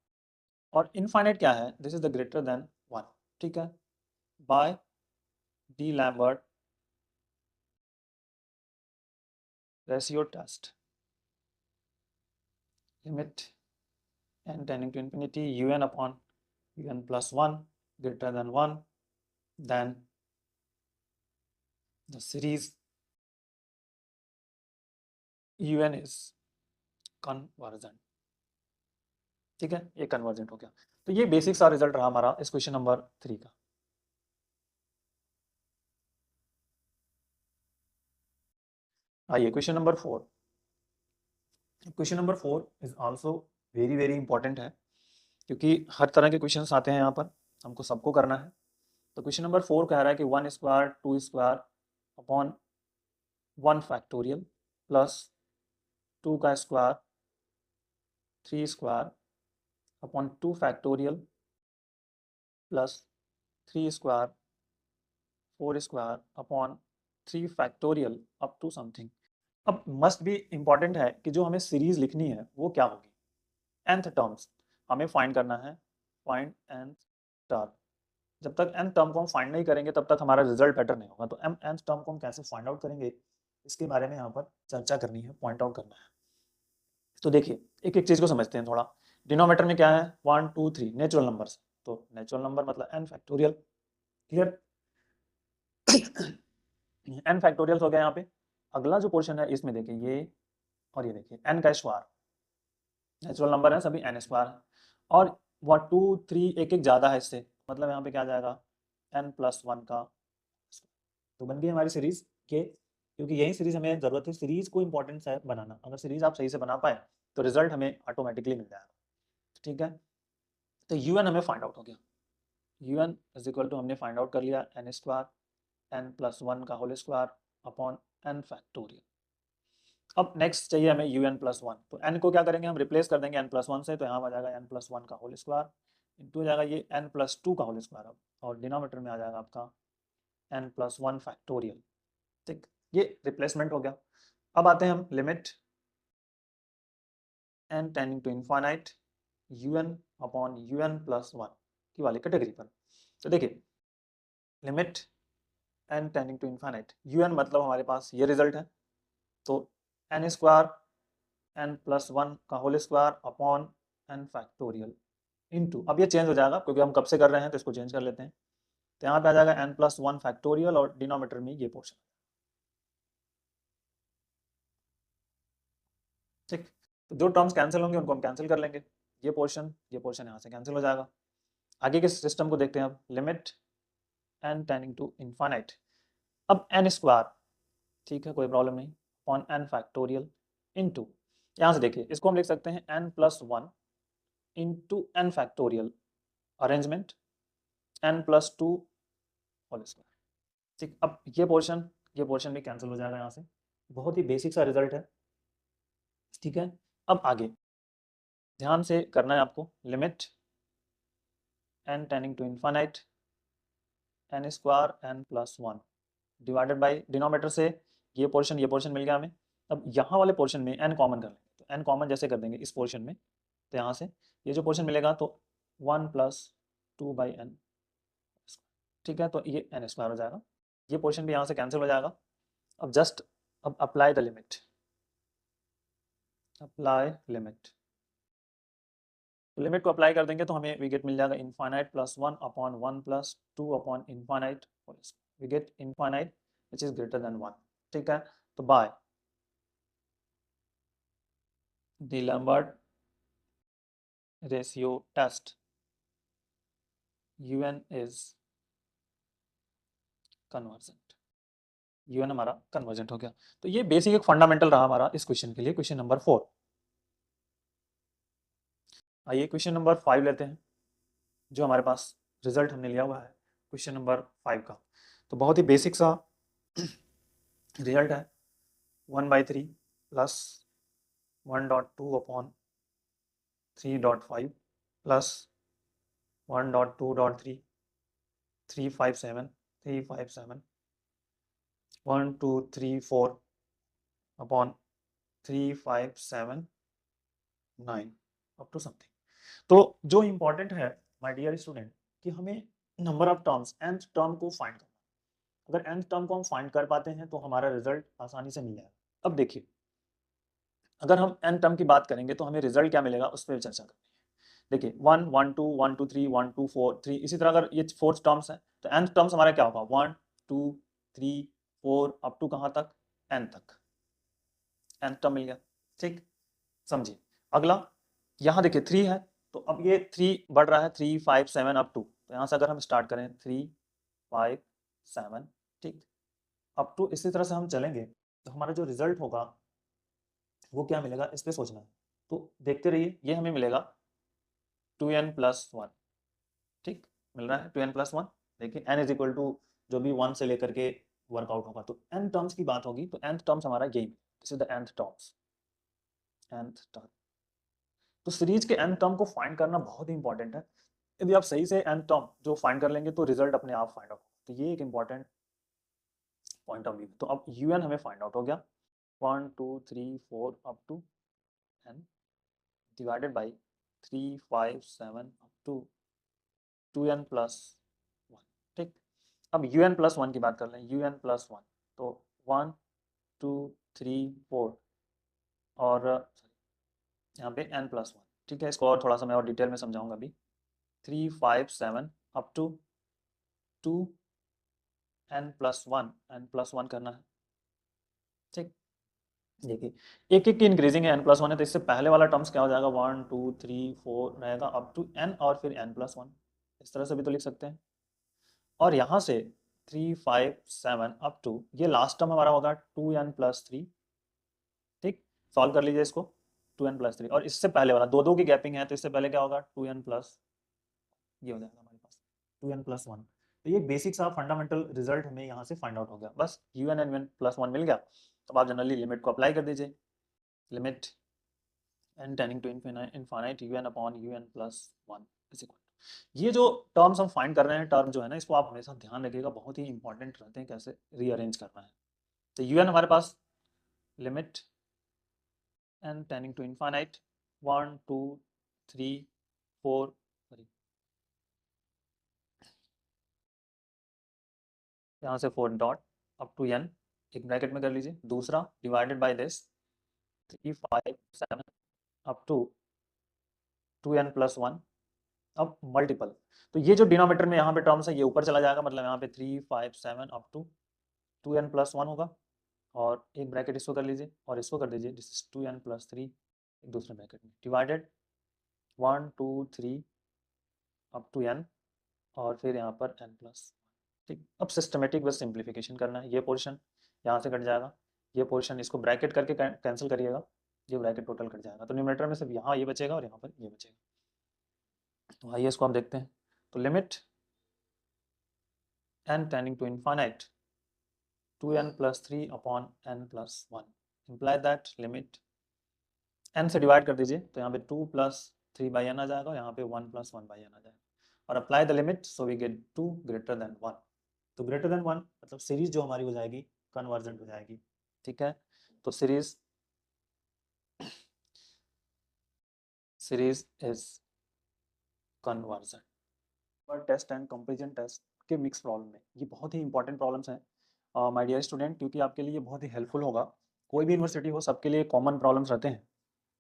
और इनफाइनाइट क्या है, this is the greater than 1। ठीक है, by D Lambert ratio test, limit n tending to infinity un upon un plus 1 greater than 1, then the series un is convergent। ठीक है, ये convergent हो गया। तो ये बेसिक सा रिजल्ट रहा हमारा इस क्वेश्चन नंबर 3 का। आइए question number 4। Question number 4 is also very very important है, क्योंकि हर तरह के क्वेश्चंस आते हैं यहाँ पर, हमको सबको करना है। तो क्वेश्चन नंबर 4 कह रहा है कि 1 square 2 square upon 1 factorial plus 2 का square 3 square upon 2 factorial plus 3 square 4 square upon 3 factorial up to something. अब मस्ट भी इंपॉर्टेंट है कि जो हमें सीरीज लिखनी है वो क्या होगी, nth टर्म्स हमें फाइंड करना है, फाइंड nth टर्म। जब तक nth टर्म को हम फाइंड नहीं करेंगे तब तक हमारा रिजल्ट बेटर नहीं होगा। तो nth टर्म को हम कैसे फाइंड आउट करेंगे इसके बारे में यहाँ पर चर्चा करनी है, पॉइंट आउट करना है। तो देखिए एक एक चीज को समझते हैं थोड़ा। डिनोमिनेटर में क्या है 1 2 3 नेचुरल नंबर्स, तो नेचुरल नंबर मतलब n factorial. Clear n factorial हो गया यहाँ पे। अगला जो पोर्शन है इसमें देखिए ये और ये देखिए n का स्क्वायर, नेचुरल नंबर है सभी n स्क्वायर है, और 1 2 3 एक एक ज़्यादा है इससे, मतलब यहाँ पे क्या आ जाएगा n प्लस 1 का। तो बन गई हमारी सीरीज के, क्योंकि यही सीरीज हमें ज़रूरत है, सीरीज को इंपॉर्टेंस है बनाना। अगर सीरीज आप सही से बना पाए तो रिजल्ट हमें ऑटोमेटिकली मिल जाएगा। ठीक है, तो un हमें फाइंड आउट हो गया। un इज इक्वल टू हमने फाइंड आउट कर लिया n स्क्वायर n प्लस 1 का whole square upon n factorial. अब नेक्स्ट चाहिए हमें un प्लस 1, तो n को क्या करेंगे हम रिप्लेस कर देंगे n प्लस 1 से, तो यहाँ आ जाएगा n प्लस 1 का होल स्क्वायर इंटू हो जाएगा ये n प्लस 2 का होल स्क्वायर अब, और डिनोमिनेटर में आ जाएगा आपका n प्लस 1 फैक्टोरियल। ठीक, ये रिप्लेसमेंट हो गया। अब आते हैं हम limit n tending to infinite un upon un plus 1 की वाली कैटेगरी पर। तो देखिए limit n tending to infinite un मतलब हमारे पास ये रिजल्ट है, तो n स्क्वायर n प्लस 1 का whole square upon n factorial into, अब ये चेंज हो जाएगा क्योंकि हम कब से कर रहे हैं तो इसको चेंज कर लेते हैं। तो यहाँ पे आ जाएगा n प्लस 1 फैक्टोरियल और डिनोमिनेटर में ये पोर्शन। ठीक, तो जो टर्म्स कैंसिल होंगे उनको हम कैंसिल कर लेंगे, ये पोर्शन यहाँ से कैंसिल हो जाएगा। आगे के सिस्टम को देखते हैं अब। Limit n tending to infinite, अब n स्क्वायर, ठीक है कोई प्रॉब्लम नहीं, अपॉन n फैक्टोरियल इनटू, यहाँ से देखिए इसको हम लिख सकते हैं n plus 1 into n factorial arrangement n plus 2 whole square. ठीक, अब ये पोर्शन भी कैंसिल हो जाएगा यहाँ से। बहुत ही बेसिक सा रिजल्ट है। ठीक है, अब आगे ध्यान से करना है आपको। Limit n tending to infinite n square n plus 1 divided by denominator से ये पोर्शन मिल गया हमें। अब यहाँ वाले पोर्शन में n कॉमन कर लेंगे, तो n कॉमन जैसे कर देंगे इस पोर्शन में, तो यहाँ से ये जो पोर्शन मिलेगा तो 1 प्लस 2 बाई n। ठीक है, तो ये n स्क्वायर हो जाएगा, ये पोर्शन भी यहाँ से कैंसिल हो जाएगा। अब जस्ट अब apply the limit, apply limit, तो लिमिट को अप्लाई कर देंगे तो हमें वी गेट मिल जाएगा infinite plus 1 upon 1 plus 2 upon infinite, we get infinite which is greater than 1। ठीक है, तो by the Lambert ratio test un is convergent, un हमारा कन्वर्जेंट हो गया। तो ये बेसिक एक फंडामेंटल रहा हमारा इस क्वेश्चन के लिए, क्वेश्चन नंबर 4। आइए क्वेश्चन नंबर 5 लेते हैं, जो हमारे पास रिजल्ट हमने लिया हुआ है क्वेश्चन नंबर 5 का। तो बहुत ही बेसिक सा रिजल्ट है, 1/3 plus 1.2 upon 3.5 plus 1.2.3 357 1 2 3 4 upon 3579 up to something. तो जो इम्पोर्टेंट है माय डियर स्टूडेंट कि हमें number of terms nth term को फाइंड करना। अगर nth टर्म को हम फाइंड कर पाते हैं तो हमारा रिजल्ट आसानी से मिल जाएगा। अब देखिए अगर हम n टर्म की बात करेंगे तो हमें रिजल्ट क्या मिलेगा उस पर चर्चा करनी है। देखिए 1 1 2 1 2 3 1 2 4 3, इसी तरह अगर ये फोर्थ टर्म्स है तो nth टर्म्स हमारा क्या होगा 1 2 3 4 अप टू कहाँ तक n तक, nth टर्म मिल गया। ठीक, समझिए। अगला यहाँ देखिए 3 है तो अब ये 3 बढ़ रहा है 3 5 7 अप टू, तो यहाँ से अगर हम स्टार्ट करें 3 5 7, ठीक, अप टू इसी तरह से हम चलेंगे तो हमारा जो रिजल्ट होगा वो क्या मिलेगा इस पे सोचना है। तो देखते रहिए, ये हमें मिलेगा 2n+1, ठीक, मिल रहा है 2n+1। देखिए n इज इक्वल टू जो भी 1 से लेकर के वर्कआउट होगा तो n टर्म्स की बात होगी तो nth टर्म्स हमारा ये, this is the nth terms, nth term. तो सीरीज के n टर्म को फाइंड करना बहुत ही इंपॉर्टेंट है। यदि आप सही से n टर्म जो फाइंड कर लेंगे तो रिजल्ट अपने आप फाइंड आउट होगा। तो ये एक इंपॉर्टेंट पॉइंट ऑफ व्यू। तो अब un हमें फाइंड आउट हो गया 1 2 3 4 up to n divided by 3 5 7 up to 2n+1, ठीक। अब un+1 की बात कर लें, un+1 तो 1 2 3 4 और यहाँ पे n+1, ठीक है। इसको और थोड़ा सा मैं और डिटेल में समझाऊंगा अभी। 3 5 7 अप टू 2n+1 करना है, ठीक। देखिए एक एक की इंक्रीजिंग है, n+1 है तो इससे पहले वाला टर्म्स क्या हो जाएगा 1 2 3 4 रहेगा अप टू n और फिर n+1, इस तरह से भी तो लिख सकते हैं। और यहाँ से 3 5 7 अप टू ये लास्ट टर्म हमारा होगा 2n+3, ठीक। सॉल्व कर लीजिए इसको 2n+3 और इससे पहले वाला दो दो की गैपिंग है तो इससे पहले क्या होगा 2n+, ये हो जाएगा हमारे पास 2n+1। तो ये बेसिक सा फंडामेंटल रिजल्ट हमें यहाँ से फाइंड आउट हो गया। बस un एंड un+1 मिल गया। अब आप जनरली लिमिट को अप्लाई कर दीजिए, limit n tending to infinite un upon un+1 is equal. ये जो टर्म्स हम फाइंड कर रहे हैं, टर्म जो है ना, इसको आप हमेशा ध्यान रखिएगा, बहुत ही इंपॉर्टेंट रहते हैं कैसे रीअरेंज करना है। तो un हमारे पास limit n tending to infinite 1 2 3 4 sorry यहाँ से 4 डॉट अप टू n, एक ब्रैकेट में कर लीजिए, दूसरा divided by this 3 5 7 up to 2n+1, अब मल्टीपल। तो ये जो डिनोमिनेटर में यहाँ पे टर्म्स है ये ऊपर चला जाएगा, मतलब यहाँ पे 3 5 7 अप टू 2n+1 होगा और एक ब्रैकेट इसको कर लीजिए और इसको कर दीजिए, दिस इज 2n+3 एक दूसरे ब्रैकेट में डिवाइडेड 1 2 3 अप टू n और फिर यहाँ पर n+, ठीक। अब सिस्टमेटिक बस सिंप्लीफिकेशन करना है, ये पोर्शन यहाँ से कट जाएगा, ये पोर्शन इसको ब्रैकेट करके कैंसिल करिएगा, ये ब्रैकेट टोटल कट जाएगा, तो न्यूमरेटर में सिर्फ यहाँ ये बचेगा और यहाँ पर ये बचेगा। तो आइए इसको हम देखते हैं। तो limit n tending to infinite 2n+3 upon n+1 imply that limit n से डिवाइड कर दीजिए तो यहाँ पे 2+3/n आ जाएगा और यहाँ पे 1+1/n आ जाएगा और apply the limit so we get 2 greater than 1। तो ग्रेटर देन 1 मतलब सीरीज जो हमारी हो जाएगी कन्वर्जेंट हो जाएगी, ठीक है। तो सीरीज इज कन्वर्जेंट। पर टेस्ट एंड कंपैरिजन टेस्ट के मिक्स प्रॉब्लम में ये बहुत ही इंपॉर्टेंट प्रॉब्लम्स हैं माय डियर स्टूडेंट, क्योंकि आपके लिए बहुत ही हेल्पफुल होगा। कोई भी यूनिवर्सिटी हो सबके लिए कॉमन प्रॉब्लम्स रहते हैं,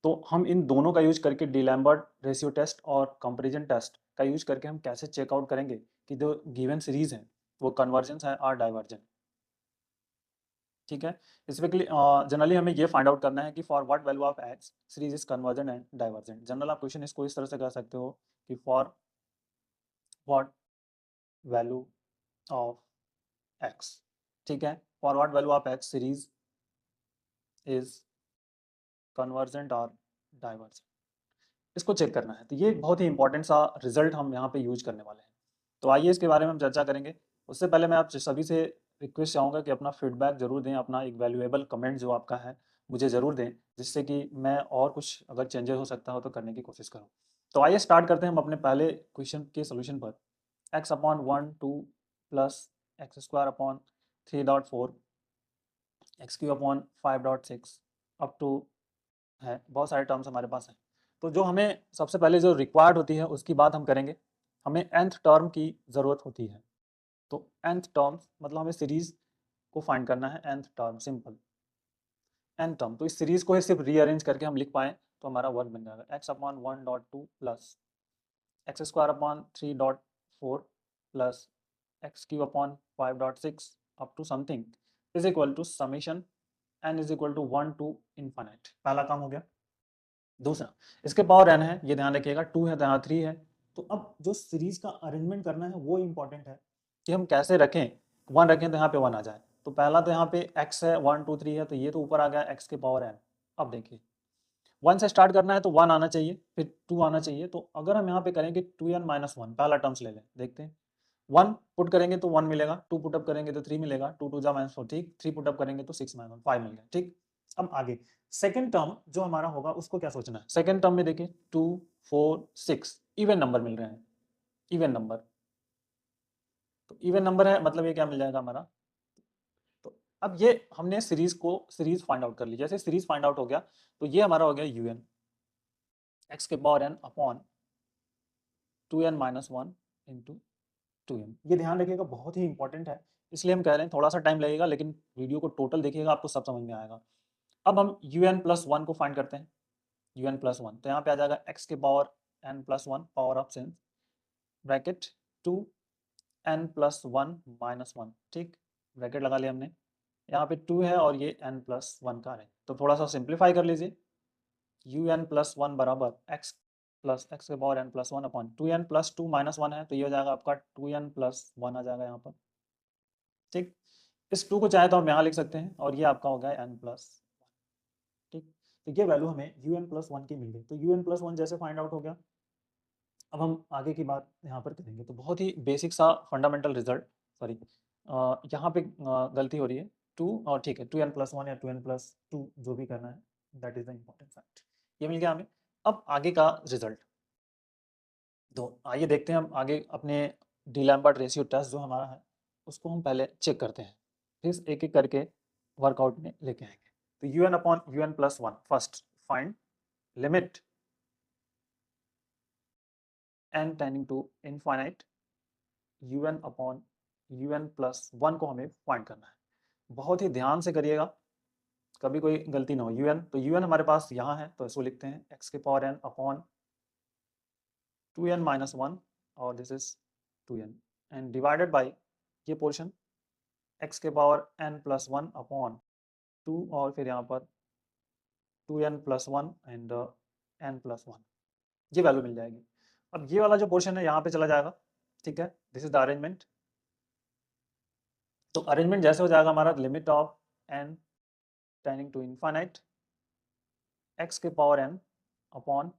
तो हम इन दोनों का यूज करके डी लैम्बर्ट रेशियो टेस्ट और कंपैरिजन टेस्ट का यूज करके हम कैसे चेकआउट करेंगे कि जो गिवन सीरीज है वो कन्वर्जेंस है और डाइवर्जेंट, ठीक है। स्पेसिफिकली जनरली हमें ये फाइंड आउट करना है कि for what value of x series is convergent and divergent. General आप क्वेश्चन इसको इस तरह से कर सकते हो कि for what value of x, ठीक है, for what value of x series is convergent और डाइवर्जेंट, इसको चेक करना है। तो ये बहुत ही इंपॉर्टेंट सा रिजल्ट हम यहाँ पे यूज करने वाले हैं। तो आइए इसके बारे में हम चर्चा करेंगे। उससे पहले मैं आप सभी से रिक्वेस्ट चाहूँगा कि अपना फीडबैक जरूर दें, अपना एक वैल्यूएबल कमेंट जो आपका है मुझे ज़रूर दें, जिससे कि मैं और कुछ अगर चेंजेस हो सकता हो तो करने की कोशिश करूँ। तो आइए स्टार्ट करते हैं हम अपने पहले क्वेश्चन के सोल्यूशन पर। X upon 1 2 plus x square upon 3.4 x cube upon 5.6 up to है, बहुत सारे टर्म्स हमारे पास हैं। तो जो हमें सबसे पहले जो रिक्वायर्ड होती है उसकी बात हम करेंगे। हमें nth टर्म की ज़रूरत होती है, तो nth टर्म मतलब हमें सीरीज को फाइंड करना है nth term, simple. N term, तो इस सीरीज को ही सिर्फ रीअरेंज करके हम लिख पाए तो हमारा वर्क बन जाएगा x upon 1.2 plus x square upon 3.4 plus x cube upon 5.6 up to something is equal to summation n is equal to 1 to infinite. पहला काम हो गया। दूसरा, इसके पावर n है, ये ध्यान रखिएगा, 2 है तो यहाँ 3 है। तो अब जो सीरीज का अरेंजमेंट करना है वो इंपॉर्टेंट है कि हम कैसे रखें। 1 रखें तो यहाँ पे 1 आ जाए। तो पहला तो यहाँ पे x है, 1 2 3 है, तो ये तो ऊपर आ गया x के पावर n। अब देखिए 1 से स्टार्ट करना है तो 1 आना चाहिए, फिर 2 आना चाहिए। तो अगर हम यहाँ पे करेंगे 2n माइनस 1, पहला टर्म्स ले लें, देखते हैं। 1 पुट करेंगे तो 1 मिलेगा, 2 पुटअप करेंगे तो 3 मिलेगा, 2 2 जा माइनस 4, ठीक। 3 पुटअप करेंगे तो 6 माइनस 5 मिल गया, ठीक। अब आगे सेकंड टर्म जो हमारा होगा उसको क्या सोचना है। सेकंड टर्म में देखिए 2 4 6 इवन नंबर मिल रहे हैं, इवन नंबर। तो इवन नंबर है मतलब ये क्या मिल जाएगा हमारा। तो अब ये हमने सीरीज फाइंड आउट कर ली। जैसे सीरीज फाइंड आउट हो गया तो ये हमारा हो गया un x के power n upon 2n minus 1 into 2n। ये ध्यान रखिएगा, बहुत ही इंपॉर्टेंट है, इसलिए हम कह रहे हैं थोड़ा सा टाइम लगेगा, लेकिन वीडियो को टोटल देखिएगा आपको सब समझ में आएगा। अब हम un प्लस 1 को फाइंड करते हैं। un प्लस 1 तो यहाँ पे आ जाएगा x के power n plus 1 power of sense bracket 2 n plus 1 minus 1, ठीक। ब्रैकेट लगा लिया हमने, यहाँ पे 2 है और ये n प्लस 1 का है। तो थोड़ा सा सिंप्लीफाई कर लीजिए। un प्लस 1 बराबर x प्लस एक्स के power n plus 1 upon 2n plus 2 minus 1 है, तो ये हो जाएगा आपका 2n प्लस 1 आ जाएगा यहाँ पर, ठीक। इस 2 को चाहे तो हम यहाँ लिख सकते हैं और ये आपका हो गया n प्लस 1, ठीक। तो ये वैल्यू हमें un प्लस 1 की मिल गई। तो un प्लस 1 जैसे फाइंड आउट हो गया, अब हम आगे की बात यहाँ पर करेंगे। तो बहुत ही बेसिक सा फंडामेंटल रिजल्ट, सॉरी यहाँ पे गलती हो रही है 2 और ठीक है 2n प्लस 1 या 2n प्लस 2 जो भी करना है, that is the important fact. ये मिल गया हमें। अब आगे का रिजल्ट, तो आइए देखते हैं हम आगे अपने डी लैम्बर्ट रेशियो टेस्ट जो हमारा है उसको हम पहले चेक करते हैं, फिर एक एक करके वर्कआउट में लेके आएंगे। तो un upon un plus 1, first find limit n tending to infinite un upon un plus 1 को हमें फाइंड करना है। बहुत ही ध्यान से करिएगा, कभी कोई गलती ना हो। un, तो un हमारे पास यहाँ है तो इसको लिखते हैं x के power n upon 2n minus 1 और this is 2n and divided by ये पोर्शन x के पावर n प्लस 1 अपॉन 2 और फिर यहाँ पर 2n plus 1 and n plus 1, ये वैल्यू मिल जाएगी। अब ये वाला जो पोर्शन है यहाँ पे चला जाएगा, ठीक है। This is the arrangement. तो अरेंजमेंट जैसे हो जाएगा हमारा limit of n tending to infinite x के power n upon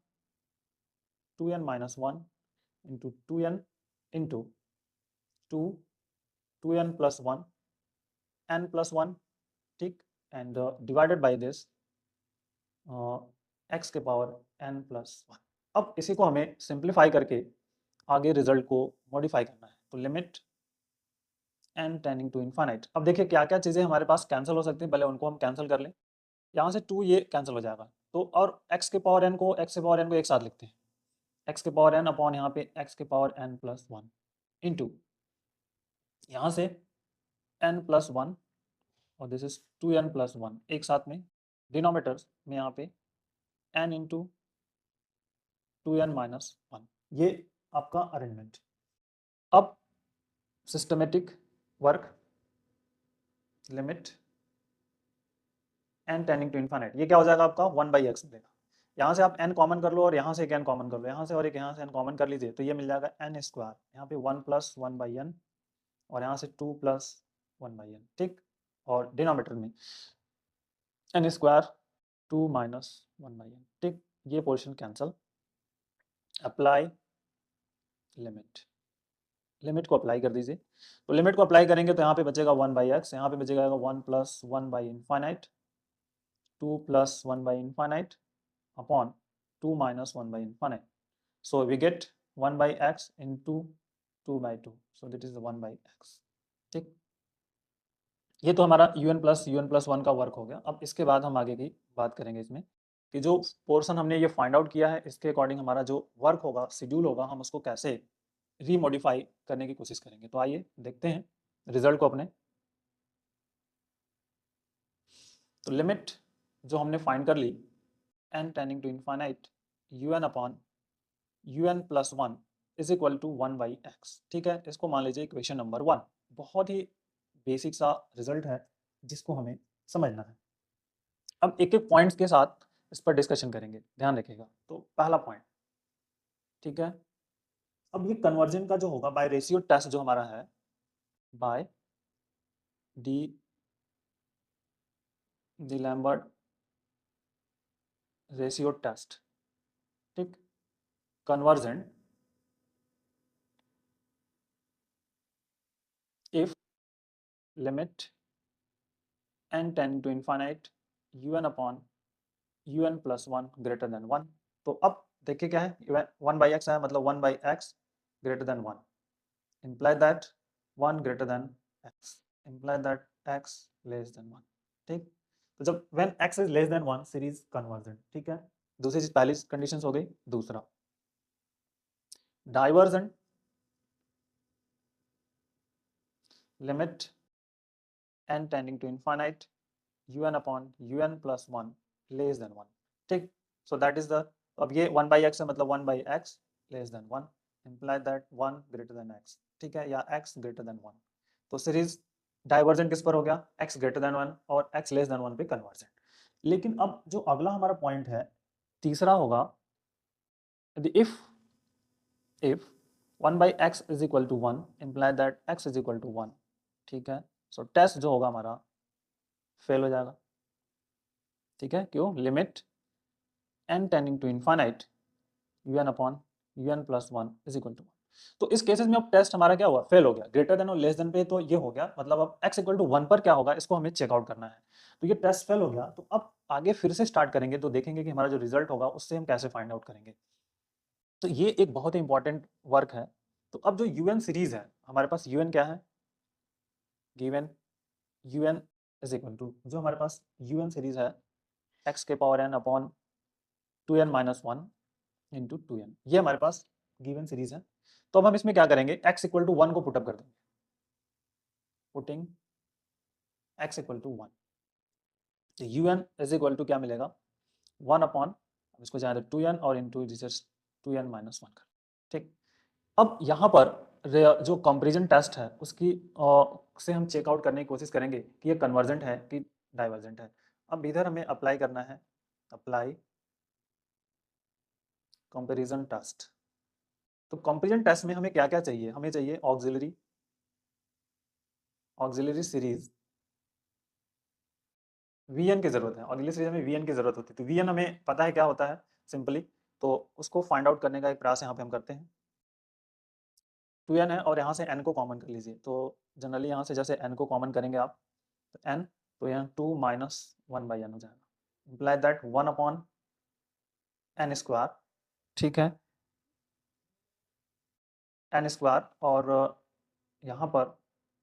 2n minus 1 into 2n into 2 2n plus 1 n plus 1, ठीक, and divided by this x के पावर n प्लस 1। अब इसी को हमें सिंप्लीफाई करके आगे रिजल्ट को मॉडिफाई करना है। तो limit n tending to infinite. अब देखिए क्या क्या चीज़ें हमारे पास कैंसिल हो सकती हैं, पहले उनको हम कैंसिल कर लें। यहाँ से 2 ये कैंसिल हो जाएगा, तो और x के पावर n को एक साथ लिखते हैं। x के पावर n अपॉन यहाँ पे x के पावर n प्लस 1 इंटू यहाँ से n प्लस 1 और दिस इज 2n प्लस 1 एक साथ में डिनोमिनेटर्स में यहाँ पे n इंटू 2n माइनस 1, ये आपका अरेंजमेंट। अब systematic work limit n tending to infinite, ये क्या हो जाएगा आपका 1/x मिलेगा। यहाँ से आप n कॉमन कर लो और यहाँ से एक n कॉमन कर लो, यहाँ से और एक यहाँ से n कॉमन कर लीजिए, तो ये मिल जाएगा n स्क्वायर, यहाँ पे 1 प्लस 1/n और यहाँ से 2 प्लस 1/n, ठीक। और डिनोमिनेटर में n स्क्वायर 2 माइनस 1/n, ठीक। ये portion cancel. Apply limit, limit को अप्लाई कर दीजिए। तो लिमिट को अप्लाई करेंगे तो यहाँ पे बचेगा 1/x, यहाँ पे बचेगा 1 plus 1 by infinite 2 plus 1 by infinite upon 2 minus 1 by infinite. So we get 1/x into 2/2, so that is 1/x, ठीक। ये तो हमारा un प्लस 1 का वर्क हो गया। अब इसके बाद हम आगे की बात करेंगे इसमें कि जो पोर्शन हमने ये फाइंड आउट किया है इसके अकॉर्डिंग हमारा जो वर्क होगा, शेड्यूल होगा, हम उसको कैसे रीमॉडिफाई करने की कोशिश करेंगे। तो आइए देखते हैं रिजल्ट को अपने। तो लिमिट जो हमने फाइंड कर ली n tending to infinite un upon un plus 1 is equal to 1 by x. ठीक है, इसको मान लीजिए इक्वेशन नंबर 1। बहुत ही बेसिक सा रिजल्ट है जिसको हमें समझना है। अब एक एक पॉइंट्स के साथ इस पर डिस्कशन करेंगे, ध्यान रखिएगा। तो पहला पॉइंट, ठीक है, अब ये कन्वर्जन का जो होगा बाय रेशियो टेस्ट जो हमारा है, by D Lambert ratio test, ठीक, convergent if limit n tending to infinite un upon un plus 1 greater than 1। तो अब देखिए क्या है, 1 by x है, मतलब 1 by x greater than 1, imply that 1 greater than x, imply that x less than 1। ठीक, तो जब when x is less than 1 series convergent. ठीक है, दूसरी चीज पहली कंडीशन हो गई। दूसरा, divergent limit n tending to infinite un upon un plus 1 less than 1। ठीक, so that is the, अब ये 1 by x है, मतलब 1 by x less than 1, imply that 1 greater than x। ठीक है, या x greater than 1। तो सीरीज डाइवर्जेंट किस पर हो गया, x greater than 1 और x less than 1 पे कन्वर्जेंट। लेकिन अब जो अगला हमारा पॉइंट है, तीसरा होगा, if 1 by x is equal to 1 imply that x is equal to 1। ठीक है, सो टेस्ट जो होगा हमारा फेल हो जाएगा। ठीक है, क्यों, limit n tending to infinite un upon un plus 1 is equal to 1। तो इस केसेस में अब टेस्ट हमारा क्या हुआ, फेल हो गया। ग्रेटर देन और लेस देन पे तो ये हो गया, मतलब अब x इक्वल टू 1 पर क्या होगा, इसको हमें चेकआउट करना है। तो ये टेस्ट फेल हो गया, तो अब आगे फिर से स्टार्ट करेंगे, तो देखेंगे कि हमारा जो रिजल्ट होगा उससे हम कैसे फाइंड आउट करेंगे। तो ये एक बहुत ही इंपॉर्टेंट वर्क है। तो अब जो un सीरीज है हमारे पास, un क्या है, given un is equal to, जो हमारे पास un सीरीज है x के power n upon 2n minus 1 into 2n, ये हमारे पास गिवन सीरीज है। तो अब हम इसमें क्या करेंगे, x इक्वल टू 1 को पुटअप कर देंगे, पुटिंग x इक्वल टू 1। तो un इज इक्वल टू क्या मिलेगा, 1 अपॉन, इसको चाहे तो 2n और इंटू 2n माइनस 1 कर। ठीक, अब यहाँ पर जो कंपैरिजन टेस्ट है उसकी से हम चेकआउट करने की कोशिश करेंगे कि ये कन्वर्जेंट है कि डाइवर्जेंट है। अब इधर हमें अप्लाई करना है, अप्लाई कंपैरिजन टेस्ट। तो कंपैरिजन टेस्ट में हमें क्या क्या चाहिए, हमें चाहिए ऑक्सिलरी सीरीज Vn की जरूरत है, ऑक्सिलरी सीरीज में Vn की जरूरत होती है। तो Vn हमें पता है क्या होता है सिंपली, तो उसको फाइंड आउट करने का एक प्रयास यहाँ पे हम करते हैं। 2n है और यहाँ से n को कॉमन कर लीजिए। तो जनरली यहाँ से जैसे n को कॉमन करेंगे आप, तो n, तो यहाँ 2 माइनस 1 बाई n हो जाएगा, imply that 1 upon n square. ठीक है, n स्क्वायर, और यहाँ पर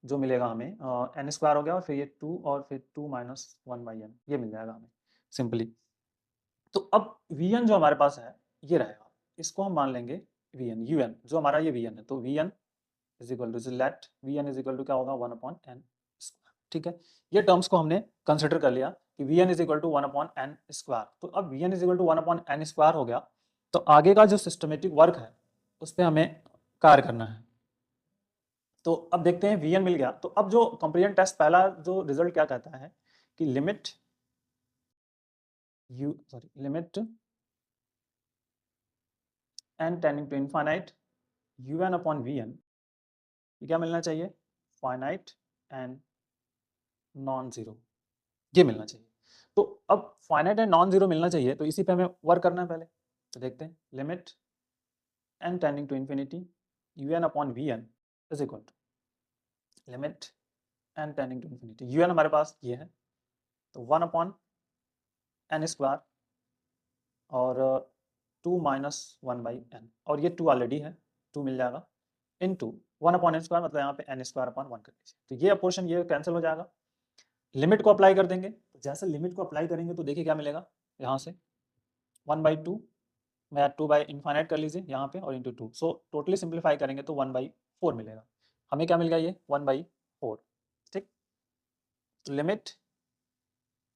जो मिलेगा हमें n स्क्वायर हो गया, और फिर ये 2 और फिर 2 माइनस 1 बाई n, ये मिल जाएगा हमें सिंपली। तो अब Vn जो हमारे पास है ये रहेगा, इसको हम मान लेंगे Vn, Un जो हमारा ये Vn है, तो Vn is equal to, let Vn is equal to क्या होगा, 1 अपॉन n स्क्वायर। ठीक है, ये टर्म्स को हमने कंसिडर कर लिया कि Vn is equal to 1 upon n square. तो अब Vn is equal to 1 upon n square हो गया, तो आगे का जो सिस्टमेटिक वर्क है उस पर हमें कार्य करना है। तो अब देखते हैं, Vn मिल गया। तो अब जो कंपैरिजन टेस्ट पहला जो रिजल्ट क्या कहता है कि limit n tending to infinite un upon Vn, ये क्या मिलना चाहिए, फाइनाइट एंड नॉन जीरो, ये मिलना चाहिए। तो अब फाइनाइट एंड नॉन जीरो मिलना चाहिए, तो इसी पे हमें वर्क करना है पहले। तो देखते हैं, limit n tending to infinity un upon Vn is equal to limit n tending to infinity, un हमारे पास ये है, तो 1 अपॉन n स्क्वायर और 2 माइनस 1 बाई n, और ये 2 ऑलरेडी है, 2 मिल जाएगा, इनटू 1 अपॉन n स्क्वायर, मतलब यहाँ पे n स्क्वायर अपॉन 1 कर लीजिए। तो ये पोर्शन ये कैंसिल हो जाएगा, लिमिट को अप्लाई कर देंगे। तो जैसे लिमिट को अप्लाई करेंगे तो देखिए क्या मिलेगा, यहाँ से 1 बाई 2 या 2 बाई इन्फाइनाइट कर लीजिए यहाँ पे, और इंटू 2, सो टोटली सिंप्लीफाई करेंगे तो 1 बाई 4 मिलेगा। हमें क्या मिल गया, ये 1 बाई 4। ठीक, तो limit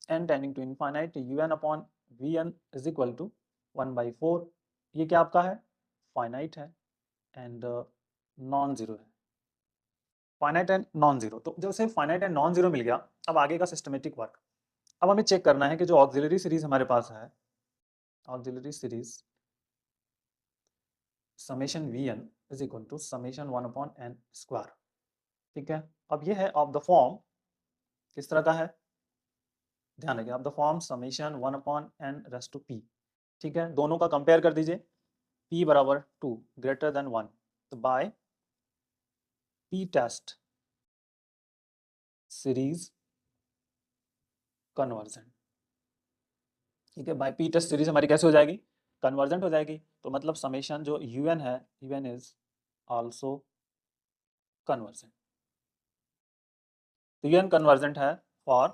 n tending to infinite un upon vn is equal to 1/4। ये क्या आपका है, फाइनाइट है एंड नॉन जीरो है, फाइनाइट एंड नॉन जीरो। तो जब से फाइनाइट एंड नॉन जीरो मिल गया, अब आगे का सिस्टमेटिक वर्क, अब हमें चेक करना है कि जो ऑक्सिलरी सीरीज हमारे पास है, auxiliary series summation vn is equal to summation 1 upon n square. ठीक है, अब ये है ऑफ द फॉर्म, किस तरह का है, ध्यान रखिए, of the form summation 1 upon n raise to p। ठीक है, दोनों का कंपेयर कर दीजिए, p बराबर 2 ग्रेटर देन 1, तो by p test series convergent. ठीक है, बाय पी टेस्ट सीरीज हमारी कैसे हो जाएगी, कन्वर्जेंट हो जाएगी। तो मतलब समेशन जो un है, un इज आल्सो कन्वर्जेंट। तो un कन्वर्जेंट है फॉर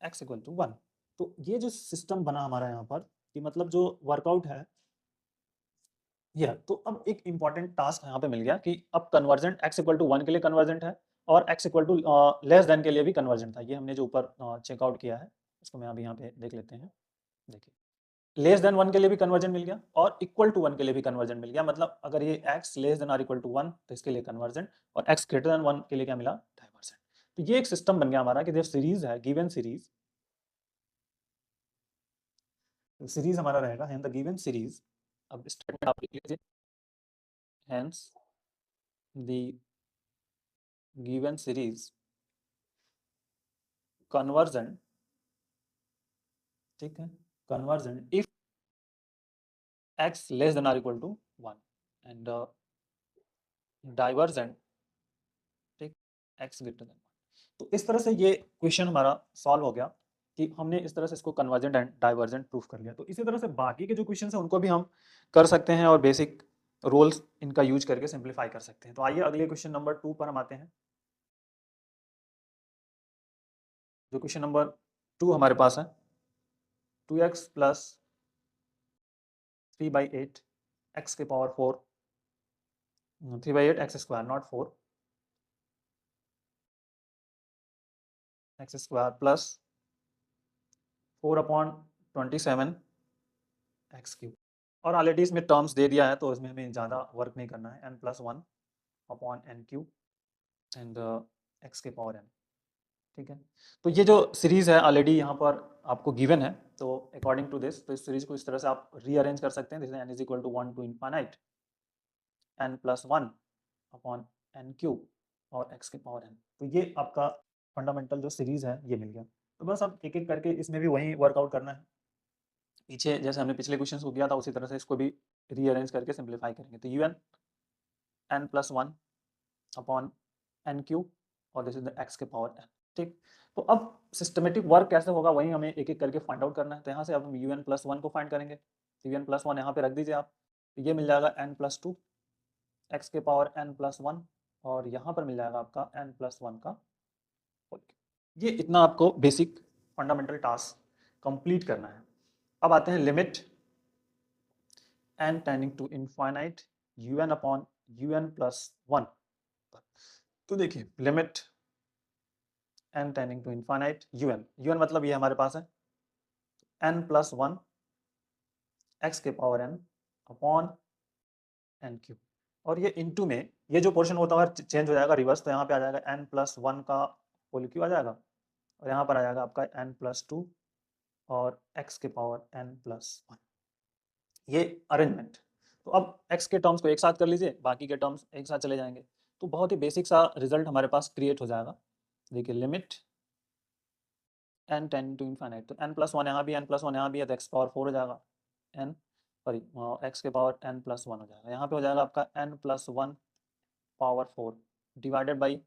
x इक्वल टू 1। तो ये जो सिस्टम बना हमारा यहाँ पर, कि मतलब जो वर्कआउट है ये, तो अब एक इंपॉर्टेंट टास्क यहाँ पे मिल गया कि अब कन्वर्जेंट x इक्वल टू 1 के लिए कन्वर्जेंट है और x equal to less than के लिए भी कन्वर्जेंट था। ये हमने जो ऊपर चेकआउट किया है, इसको मैं अभी यहाँ पे देख लेते हैं। देखिए, लेस देन 1 के लिए भी कन्वर्जन मिल गया और इक्वल टू 1 के लिए भी कन्वर्जन मिल गया। मतलब अगर ये x लेस देन और इक्वल टू 1 तो इसके लिए कन्वर्जन, और x ग्रेटर देन 1 के लिए क्या मिला, डाइवर्जेंट। तो ये एक सिस्टम बन गया हमारा कि जो सीरीज है, गिवन सीरीज, सीरीज हमारा रहेगा एंड द गिवन सीरीज, अब स्टेटमेंट आप लिख लीजिए, hence the given series convergent. ठीक है, conversion if x less than और इक्वल टू 1 एंड डाइवर्जेंट, ठीक, x ग्रेटर देन 1। तो इस तरह से ये क्वेश्चन हमारा सॉल्व हो गया कि हमने इस तरह से इसको कन्वर्जेंट एंड डाइवर्जेंट प्रूफ कर लिया। तो इसी तरह से बाकी के जो क्वेश्चन हैं उनको भी हम कर सकते हैं और बेसिक रोल्स इनका यूज करके सिंप्लीफाई कर सकते हैं। तो आइए अगले क्वेश्चन नंबर 2 पर हम आते हैं। जो क्वेश्चन नंबर 2 हमारे पास है, 2x प्लस 3/8 x के power 4, 3/8 x square not 4 x square plus 4/27 x cube. और ऑलरेडी इसमें टर्म्स दे दिया है तो इसमें हमें ज़्यादा वर्क नहीं करना है, n+1/n³ एंड x के पावर n। ठीक है, तो ये जो सीरीज है ऑलरेडी यहाँ पर आपको गिवन है, तो अकॉर्डिंग टू दिस, तो इस सीरीज को इस तरह से आप रीअरेंज कर सकते हैं, जैसे n is equal to 1 to infinite n+1/n³ और x के पावर n। तो ये आपका फंडामेंटल जो सीरीज है ये मिल गया। तो बस अब एक एक करके इसमें भी वही वर्कआउट करना है, पीछे जैसे हमने पिछले क्वेश्चन को किया था उसी तरह से इसको भी रीअरेंज करके सिंप्लीफाई करेंगे। तो un n+1/n³ और दिस इज द x के पावर n। ठीक, तो अब सिस्टमेटिक वर्क कैसे होगा वही हमें एक एक करके फाइंड आउट करना है। तो यहाँ से अब हम un+1 को फाइंड करेंगे, तो un+1 यहाँ पे रख दीजिए आप, तो ये मिल जाएगा n+2 x के पावर n+1 और यहाँ पर मिल जाएगा आपका n+1 का होल क्यूब। ये इतना आपको बेसिक फंडामेंटल टास्क कंप्लीट करना है। अब आते हैं limit n tending to infinite un/un+1। तो देखिए, limit n tending to infinite un मतलब ये हमारे पास है n+1 x के पावर n अपॉन n³, और ये इनटू में ये जो पोर्शन होता है चेंज हो जाएगा रिवर्स, तो यहाँ पे आ जाएगा n+1 का होल क्यूब आ जाएगा और यहाँ पर आ जाएगा आपका n+2 और x के पावर n+1। ये अरेंजमेंट। तो अब x के टर्म्स को एक साथ कर लीजिए, बाकी के टर्म्स एक साथ चले जाएंगे, तो बहुत ही बेसिक सा रिजल्ट हमारे पास क्रिएट हो जाएगा। देखिए, limit n tending to infinite, तो n+1 यहाँ भी, n+1 यहाँ भी है, तो x पावर 4 हो जाएगा, n सॉरी x के पावर n+1 हो जाएगा। यहाँ पे हो जाएगा आपका n+1 power 4 divided by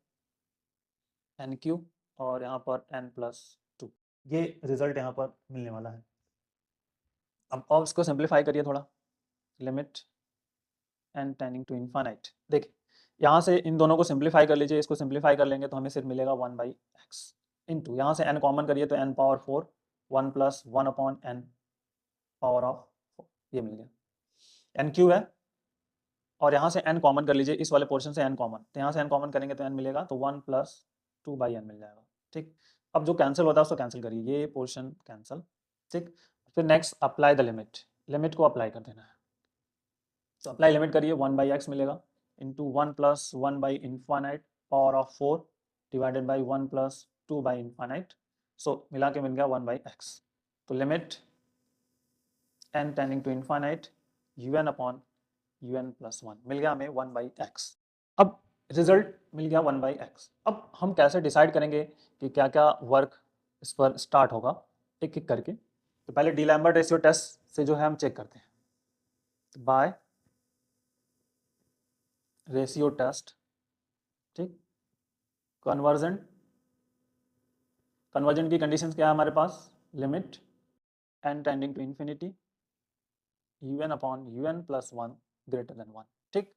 n³ और यहाँ पर n+2। ये रिजल्ट यहाँ पर मिलने वाला है। अब इसको सिंप्लीफाई करिए थोड़ा, limit n tending to infinite, देखिए यहाँ से इन दोनों को सिंप्लीफाई कर लीजिए, इसको सिंप्लीफाई कर लेंगे तो हमें सिर्फ मिलेगा 1/x इंटू, यहाँ से n कॉमन करिए तो n power 4 1+1/n power of 4, ये मिल गया। n³ है और यहाँ से n कॉमन कर लीजिए, इस वाले पोर्शन से n कॉमन, तो यहाँ से n कॉमन करेंगे तो n मिलेगा, तो 1+2/n मिल जाएगा। ठीक। अब जो कैंसिल होता है उसको कैंसिल करिए, ये पोर्शन कैंसिल, ठीक। फिर next apply the limit, limit को अप्लाई कर देना है। तो अप्लाई लिमिट करिए, 1/x मिलेगा into 1 plus 1 by infinite power of 4 divided by 1 plus 2 by infinite, so मिला के मिल गया 1/x। तो limit n tending to infinite un upon un plus 1 मिल गया हमें 1/x। अब रिजल्ट मिल गया 1/x। अब हम कैसे डिसाइड करेंगे कि क्या क्या वर्क इस पर स्टार्ट होगा, एक एक करके। तो पहले डी लैम्बर्ट रेशियो टेस्ट से जो है हम चेक करते हैं, बाय रेशियो टेस्ट, ठीक। कन्वर्जन, कन्वर्जन की कंडीशंस क्या है हमारे पास, limit n tending to infinity un upon un plus 1 greater than 1, ठीक।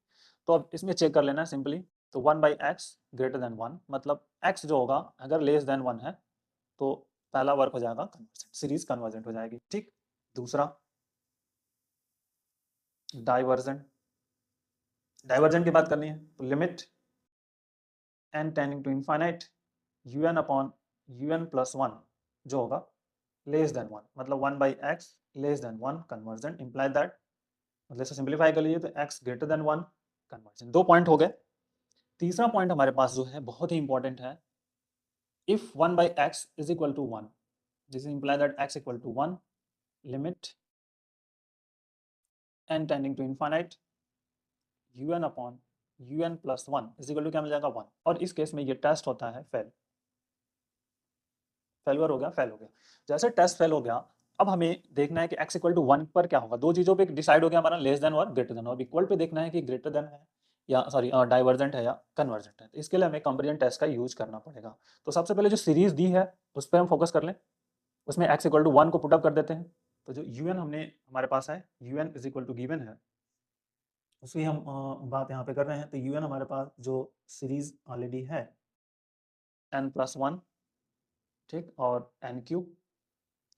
तो अब इसमें चेक कर लेना है सिंपली। तो 1/x ग्रेटर देन 1 मतलब x जो होगा अगर लेस देन 1 है तो पहला वर्क हो जाएगा कन्वर्जन, सीरीज कन्वर्जेंट हो जाएगी, ठीक। दूसरा डाइवर्जन, डाइवर्जन की बात करनी है तो limit n tending to infinite un upon un plus 1 जो होगा लेस देन 1 मतलब 1/x less than 1 convergent, imply that, मतलब इसे सिंप्लीफाई कर लीजिए तो x greater than 1 convergent. 2 point हो गए। तीसरा पॉइंट हमारे पास जो है बहुत ही इंपॉर्टेंट है, if 1/x is equal to 1, this imply that x equal to 1, limit n tending to infinite un upon un plus 1 is equal to क्या मिल जाएगा 1। और इस केस में ये टेस्ट होता है फेल, फेलुअर हो गया, फेल हो गया। जैसे टेस्ट फेल हो गया, अब हमें देखना है कि x इक्वल टू 1 पर क्या होगा। दो चीजों पे डिसाइड हो गया हमारा, लेस देन और ग्रेटर देन। और इक्वल पे देखना है कि ग्रेटर देन है या सॉरी डाइवर्जेंट है या कन्वर्जेंट है। तो इसके लिए हमें कंपैरिजन टेस्ट का यूज करना पड़ेगा। तो सबसे पहले जो सीरीज दी है उस पर हम फोकस कर लें, उसमें x इक्वल टू 1 को पुटअप कर देते हैं। तो जो un हमने हमारे पास है, un is equal to given है, उसकी हम बात यहाँ पे कर रहे हैं। तो un हमारे पास जो सीरीज ऑलरेडी है n प्लस 1, ठीक, और n cube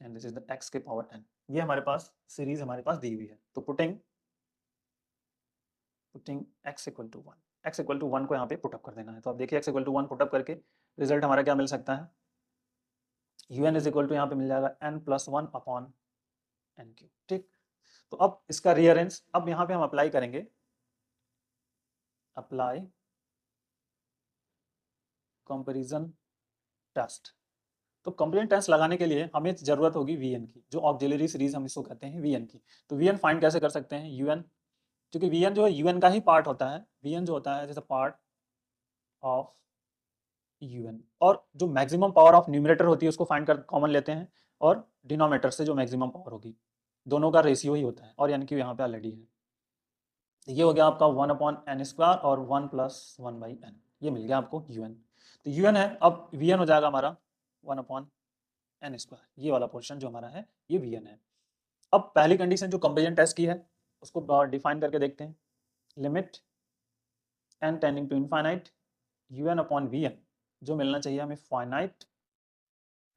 and this is the x के पावर n, ये हमारे पास सीरीज हमारे पास दी हुई है। तो putting x equal to 1, x equal to 1 को यहाँ पे पुटअप कर देना है। तो आप देखिए x इक्वल टू 1 पुटअप करके रिजल्ट हमारा क्या मिल सकता है, un इज इक्वल टू यहाँ पे मिल जाएगा n plus 1 upon n cube, ठीक। तो अब इसका रीअरेंज, अब यहाँ पे हम अप्लाई करेंगे, अप्लाई कंपैरिजन टेस्ट। तो कंपैरिजन टेस्ट लगाने के लिए हमें जरूरत होगी vn की, जो ऑक्सिलरी सीरीज हम इसको कहते हैं vn की। तो vn फाइंड कैसे कर सकते हैं, un, क्योंकि vn जो है un का ही पार्ट होता है, vn जो होता है जैसे पार्ट ऑफ un, और जो मैक्सिमम पावर ऑफ न्यूमरेटर होती है उसको फाइंड कर कॉमन लेते हैं, और डिनोमिनेटर से जो मैक्सिमम पावर होगी दोनों का रेशियो ही होता है, और यानी कि यहाँ पे ऑलरेडी है। तो ये हो गया आपका 1 अपॉन एन स्क्वायर और 1 प्लस 1/n, ये मिल गया आपको un। तो un है, अब vn हो जाएगा हमारा 1 अपॉन एन स्क्वायर, ये वाला पोर्शन जो हमारा है ये vn है। अब पहली कंडीशन जो कंपैरिजन टेस्ट की है उसको डिफाइन करके देखते हैं, limit n tending to infinite un upon vn जो मिलना चाहिए हमें फाइनाइट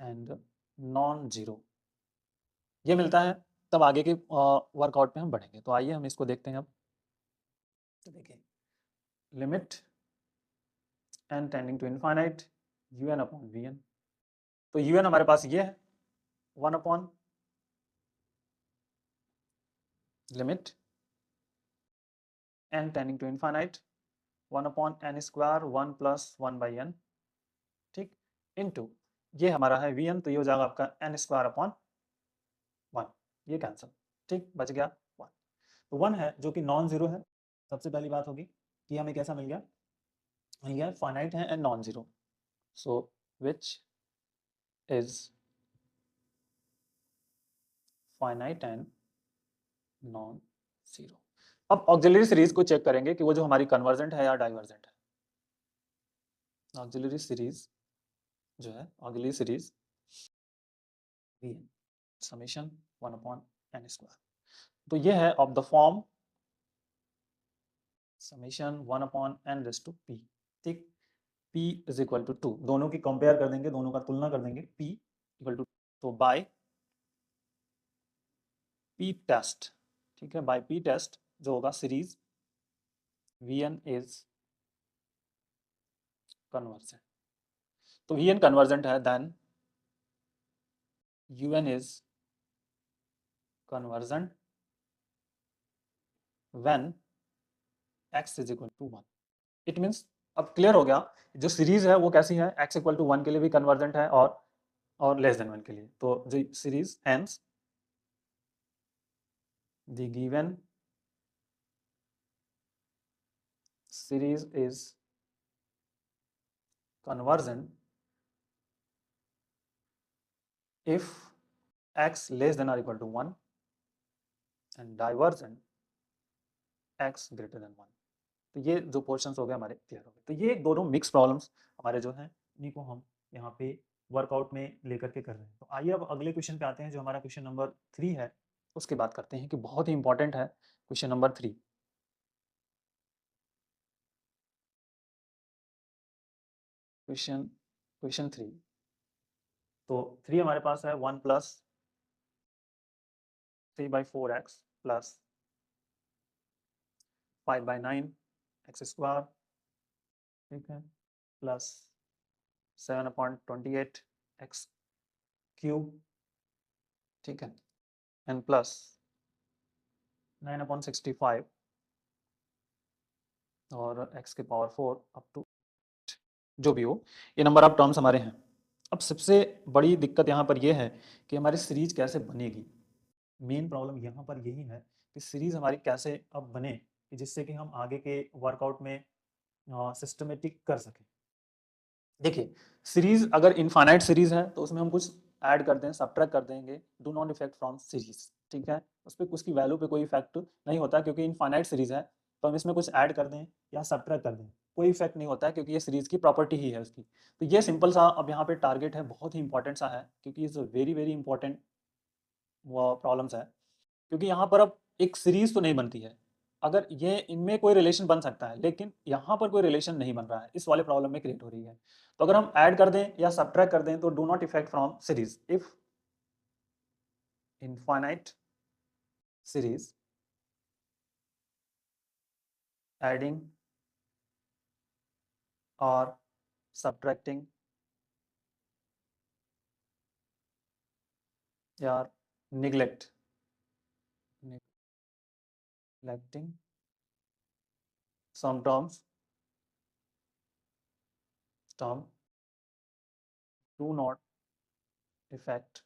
एंड नॉन जीरो, ये मिलता है, तब आगे के वर्कआउट पे हम बढ़ेंगे। तो आइए हम इसको देखते हैं अब। तो देखिए limit n tending to infinite un upon vn, तो un हमारे पास ये है 1 upon limit n tending to infinite 1 upon n square 1 plus 1/n, ठीक, इनटू ये हमारा है vn, तो ये हो जाएगा आपका n स्क्वायर अपॉन 1, ये कैंसिल, ठीक, बच गया 1। तो 1 है जो कि नॉन जीरो है। सबसे पहली बात होगी कि हमें कैसा मिल गया, मिल गया फाइनाइट है and non zero, so which is finite and non zero. अब ऑक्सिलरी सीरीज को चेक करेंगे कि वो जो हमारी कन्वर्जेंट है या डाइवर्जेंट है। ऑक्सिलरी सीरीज जो है, auxiliary series summation 1 upon n square, तो ये है of the form summation 1 upon n raise to p, ठीक। p इज इक्वल टू 2, दोनों की कंपेयर कर देंगे, दोनों का तुलना कर देंगे, p इक्वल टू, तो बाय p टेस्ट, ठीक है, बाय p टेस्ट जो होगा सीरीज vn इज कन्वर्जेंट। तो Vn कन्वर्जेंट है, then Un is convergent when x is equal to 1। It means अब क्लियर हो गया, जो सीरीज है वो कैसी है, x इक्वल टू 1 के लिए भी कन्वर्जेंट है और लेस देन 1 के लिए। तो जो series hence the given series is convergent if x less than or equal to 1 and divergent x greater than 1। तो ये जो पोर्शंस हो गए हमारे क्लियर हो गए। तो ये दोनों मिक्स प्रॉब्लम्स हमारे जो हैं इन्हीं को हम यहाँ पे वर्कआउट में लेकर के कर रहे हैं। तो आइए अब अगले क्वेश्चन पे आते हैं, जो हमारा क्वेश्चन नंबर 3 है, उसकी बात करते हैं कि बहुत ही इंपॉर्टेंट है क्वेश्चन नंबर 3। क्वेश्चन 3, तो 3 हमारे पास है 1 plus 3/4x plus 5/9 x square, ठीक है, प्लस 7/28 एक्स क्यूब, ठीक है, एंड प्लस 9/65 और x के पावर 4 अप टू, जो भी हो ये नंबर ऑफ टर्म्स हमारे हैं। अब सबसे बड़ी दिक्कत यहाँ पर यह है कि हमारी सीरीज कैसे बनेगी। मेन प्रॉब्लम यहाँ पर यही है कि सीरीज हमारी कैसे अब बने कि जिससे कि हम आगे के वर्कआउट में सिस्टमेटिक कर सकें। देखिए, सीरीज अगर इनफाइनाइट सीरीज है तो उसमें हम कुछ ऐड कर दें, सब्ट्रैक्ट कर देंगे, do not effect from series, ठीक है, उस पर उसकी वैल्यू पे कोई इफेक्ट नहीं होता क्योंकि इनफाइनाइट सीरीज है। तो हम इसमें कुछ ऐड कर दें या सब्ट्रैक्ट कर दें, कोई इफेक्ट नहीं होता है क्योंकि ये सीरीज की प्रॉपर्टी ही है उसकी। तो ये सिंपल सा अब यहाँ पे टारगेट है, बहुत ही इंपॉर्टेंट सा है क्योंकि इज वेरी वेरी इंपॉर्टेंट वो प्रॉब्लम्स है, क्योंकि यहाँ पर अब एक सीरीज तो नहीं बनती है। अगर ये इनमें कोई रिलेशन बन सकता है लेकिन यहाँ पर कोई रिलेशन नहीं बन रहा है, इस वाले प्रॉब्लम में क्रिएट हो रही है। तो अगर हम ऐड कर दें या सब्ट्रैक्ट कर दें तो do not effect from series if infinite series adding और सब्ट्रैक्टिंग या neglecting some term do not affect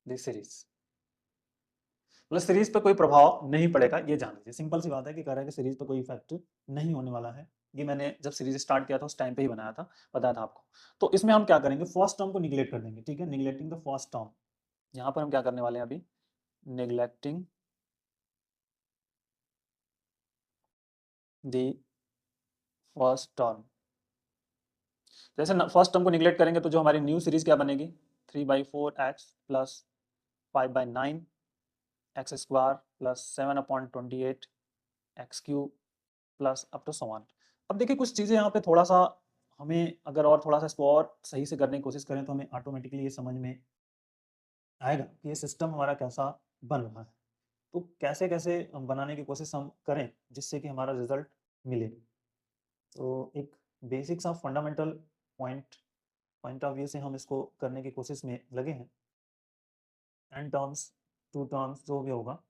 the series। मतलब सीरीज पे कोई प्रभाव नहीं पड़ेगा, ये जान लीजिए। सिंपल सी बात है कि कह रहा है कि सीरीज पे कोई इफेक्ट नहीं होने वाला है। ये मैंने जब सीरीज स्टार्ट किया था उस टाइम पे ही बनाया था, बताया था आपको। तो इसमें हम क्या करेंगे, फर्स्ट टर्म को निगलेक्ट कर देंगे, ठीक है, निगलेक्टिंग द फर्स्ट टर्म। यहाँ पर हम क्या करने वाले हैं अभी, निगलेक्टिंग द फर्स्ट टर्म। जैसे फर्स्ट टर्म को निगलेक्ट करेंगे तो जो हमारी न्यू सीरीज क्या बनेगी, 3/4x plus 5/9 x square plus 7/28 x cube plus up to so on. अब देखिए कुछ चीज़ें यहाँ पे थोड़ा सा हमें अगर और थोड़ा सा इसको और सही से करने की कोशिश करें तो हमें ऑटोमेटिकली ये समझ में आएगा कि ये सिस्टम हमारा कैसा बन रहा है। तो कैसे कैसे हम बनाने की कोशिश हम करें जिससे कि हमारा रिजल्ट मिले। तो एक बेसिक सा फंडामेंटल पॉइंट ऑफ व्यू से हम इसको करने की कोशिश में लगे हैं। एन टर्म्स, टू टर्म्स, जो भी होगा,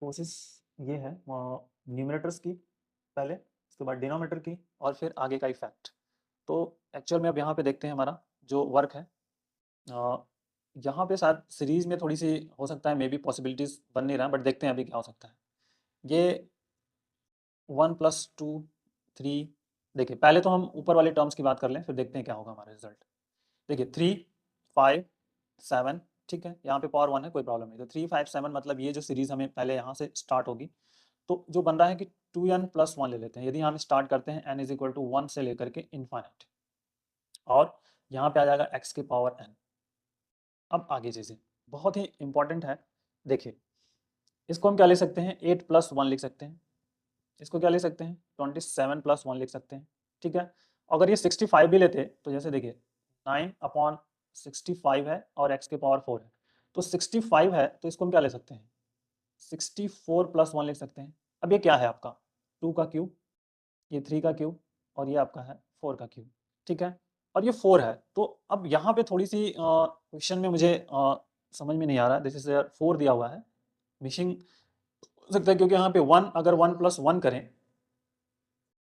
कोशिश ये है न्यूमरेटर्स की पहले, उसके बाद डिनोमिनेटर की और फिर आगे का इफेक्ट। तो एक्चुअल में अब यहाँ पे देखते हैं हमारा जो वर्क है, यहाँ पे शायद सीरीज में थोड़ी सी हो सकता है मे बी पॉसिबिलिटीज बन नहीं रहा, बट देखते हैं अभी क्या हो सकता है। ये 1 + 2 3, देखिए पहले तो हम ऊपर वाले टर्म्स की बात कर लें फिर देखते हैं क्या होगा हमारा रिजल्ट। देखिए 3 5 7, ठीक है, यहाँ पे पावर 1 है, कोई प्रॉब्लम नहीं। तो 3 5 7 मतलब ये जो सीरीज हमें पहले यहाँ से स्टार्ट होगी। तो जो बन रहा है कि 2n + 1 ले लेते हैं। यदि हम स्टार्ट करते हैं n = 1 से लेकर के इनफाइनाइट, और यहाँ पे आ जाएगा x की पावर n। अब आगे चीज़ें बहुत ही इंपॉर्टेंट है, देखिए इसको हम क्या लिख सकते हैं, 8 + 1 लिख सकते हैं। इसको क्या लिख सकते हैं, 27 + 1 लिख सकते हैं, ठीक है। अगर ये 65 भी लेते तो जैसे देखिए 9/65 है और x के पावर 4 है। तो 65 है तो इसको हम क्या ले सकते हैं, 64 + 1 लिख सकते हैं। अब ये क्या है आपका 2 का क्यूब, ये 3 का क्यूब और ये आपका है 4 का क्यूब, ठीक है? और ये 4 है। तो अब यहाँ पे थोड़ी-सी क्वेश्चन में मुझे समझ में नहीं आ रहा है। दिस इज़ 4 दिया हुआ है, मिसिंग हो सकता है क्योंकि यहाँ पे 1 अगर 1 + 1 करें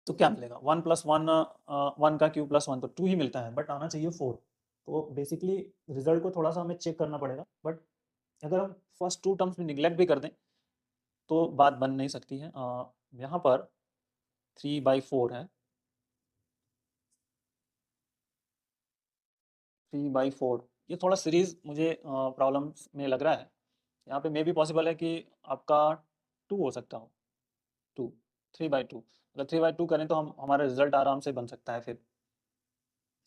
तो क्या मिलेगा 1 + 1 1 का क्यूब + 1 तो 2 ही मिलता है, बट आना चाहिए 4। तो बेसिकली रिजल्ट को थोड़ा-सा हमें चेक करना पड़ेगा, बट अगर हम फर्स्ट 2 टर्म्स में निग्लेक्ट भी कर दें तो बात बन नहीं सकती है। यहाँ पर 3/4 है, 3/4 ये थोड़ा सीरीज़ मुझे प्रॉब्लम्स में लग रहा है। यहाँ पे मे बी पॉसिबल है कि आपका 2 हो सकता हो, 2 3/2 अगर 3/2 करें तो हम हमारा रिजल्ट आराम से बन सकता है फिर।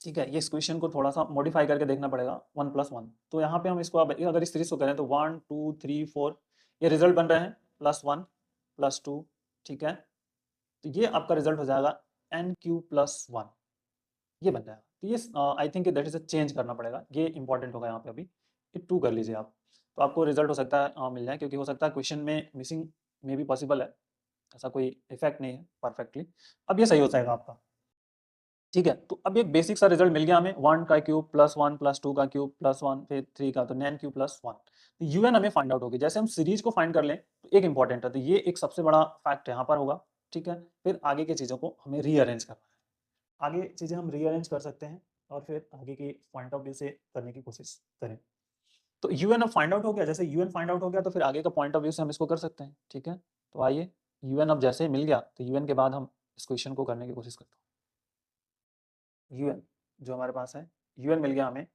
ठीक है, ये इस क्वेश्चन को थोड़ा-सा मॉडिफाई करके देखना पड़ेगा 1 + 1। तो यहाँ पे हम इसको अब अगर इस सीरीज़ को करें तो 1 2 3 4 ये रिजल्ट बन रहे हैं +1 +2, ठीक है? तो ये आपका रिजल्ट हो जाएगा n³ + 1 ये बन जाएगा। तो ये I think that is a change करना पड़ेगा, ये इम्पोर्टेंट होगा यहाँ पे अभी। ये 2 कर लीजिए आप, तो आपको रिजल्ट हो सकता है मिल जाए, क्योंकि हो सकता है क्वेश्चन में मिसिंग में भी पॉसिबल है, ऐसा कोई इफेक्ट नहीं है परफेक्टली। अब ये सही हो जाएगा आपका, ठीक है? तो अब एक बेसिक सा रिजल्ट मिल गया हमें 1 का क्यूब +1 +2 का क्यूब +1 फिर 3 का, तो n³ + 1। तो un हमें फाइंड आउट होगी। जैसे हम सीरीज को फाइंड कर लें तो एक इंपॉर्टेंट है, तो ये एक सबसे बड़ा फैक्ट यहाँ पर होगा, ठीक है? फिर आगे की चीज़ों को हमें रीअरेंज करना है। आगे चीज़ें हम रीअरेंज कर सकते हैं और फिर आगे की पॉइंट ऑफ व्यू से करने की कोशिश करें। तो un अब फाइंड आउट हो गया, जैसे un फाइंड आउट हो गया तो फिर आगे का पॉइंट ऑफ व्यू से हम इसको कर सकते हैं, ठीक है? तो आइए un अब जैसे ही मिल गया तो un के बाद हम इस क्वेश्चन को करने की कोशिश करते हैं। un जो हमारे पास है, un मिल गया हमें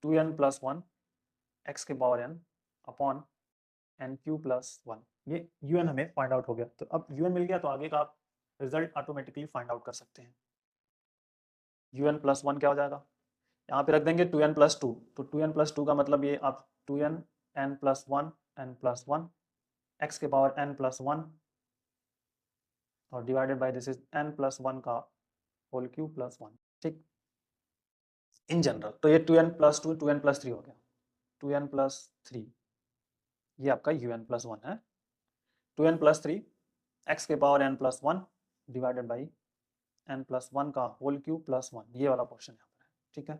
2n + 1 x के पावर n अपॉन n³ + 1 ये un हमें फाइंड आउट हो गया। तो अब un मिल गया तो आगे का आप रिजल्ट ऑटोमेटिकली फाइंड आउट कर सकते हैं। un + 1 क्या हो जाएगा, यहाँ पे रख देंगे 2n + 2, तो 2n + 2 का मतलब ये आप 2n n + 1 n + 1 x के पावर n + 1 और divided by this is n + 1 का होल क्यूब + 1, ठीक? इन जनरल तो ये 2n + 2 2n + 3 हो गया, 2n + 3 ये आपका un + 1 है। 2n + 3 x के power n + 1 divided by n + 1 का होल क्यूब + 1 ये वाला पोर्शन यहाँ पर है, ठीक है?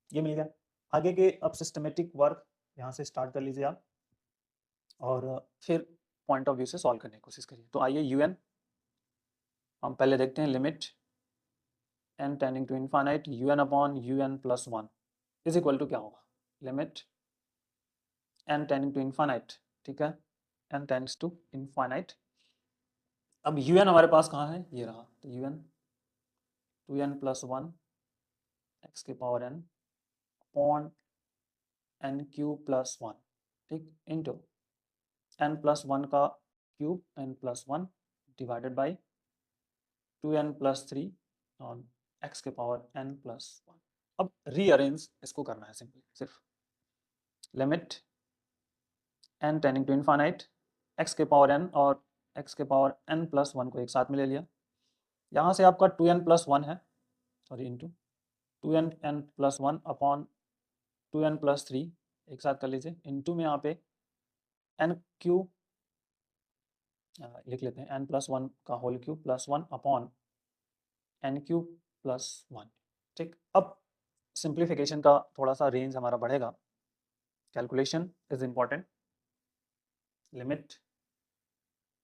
ये मिल गया। आगे के अब सिस्टमेटिक वर्क यहाँ से स्टार्ट कर लीजिए आप और फिर पॉइंट ऑफ व्यू से सॉल्व करने की कोशिश करिए। तो आइए un हम पहले देखते हैं limit n tending to infinite un upon un + 1 is equal to क्या होगा, limit n tending to infinite, ठीक है? n tends to infinite. अब un हमारे पास कहाँ है, ये रहा, तो un 2n + 1 x के पावर n अपॉन n³ + 1, ठीक, इंटू n + 1 का cube n + 1 divided by 2n + 3 on x के पावर n + 1। अब रीअरेंज इसको करना है सिंपली, सिर्फ limit n tending to infinite x के पावर n और x के पावर n + 1 को एक साथ में ले लिया। यहाँ से आपका 2n + 1 है, sorry into 2n n + 1 upon 2n + 3 एक साथ कर लीजिए, इंटू में यहाँ पे n³ लिख लेते हैं n + 1 का होल क्यूब + 1 अपॉन n³ + 1, ठीक? अब सिंप्लीफिकेशन का थोड़ा सा रेंज हमारा बढ़ेगा, calculation is important. Limit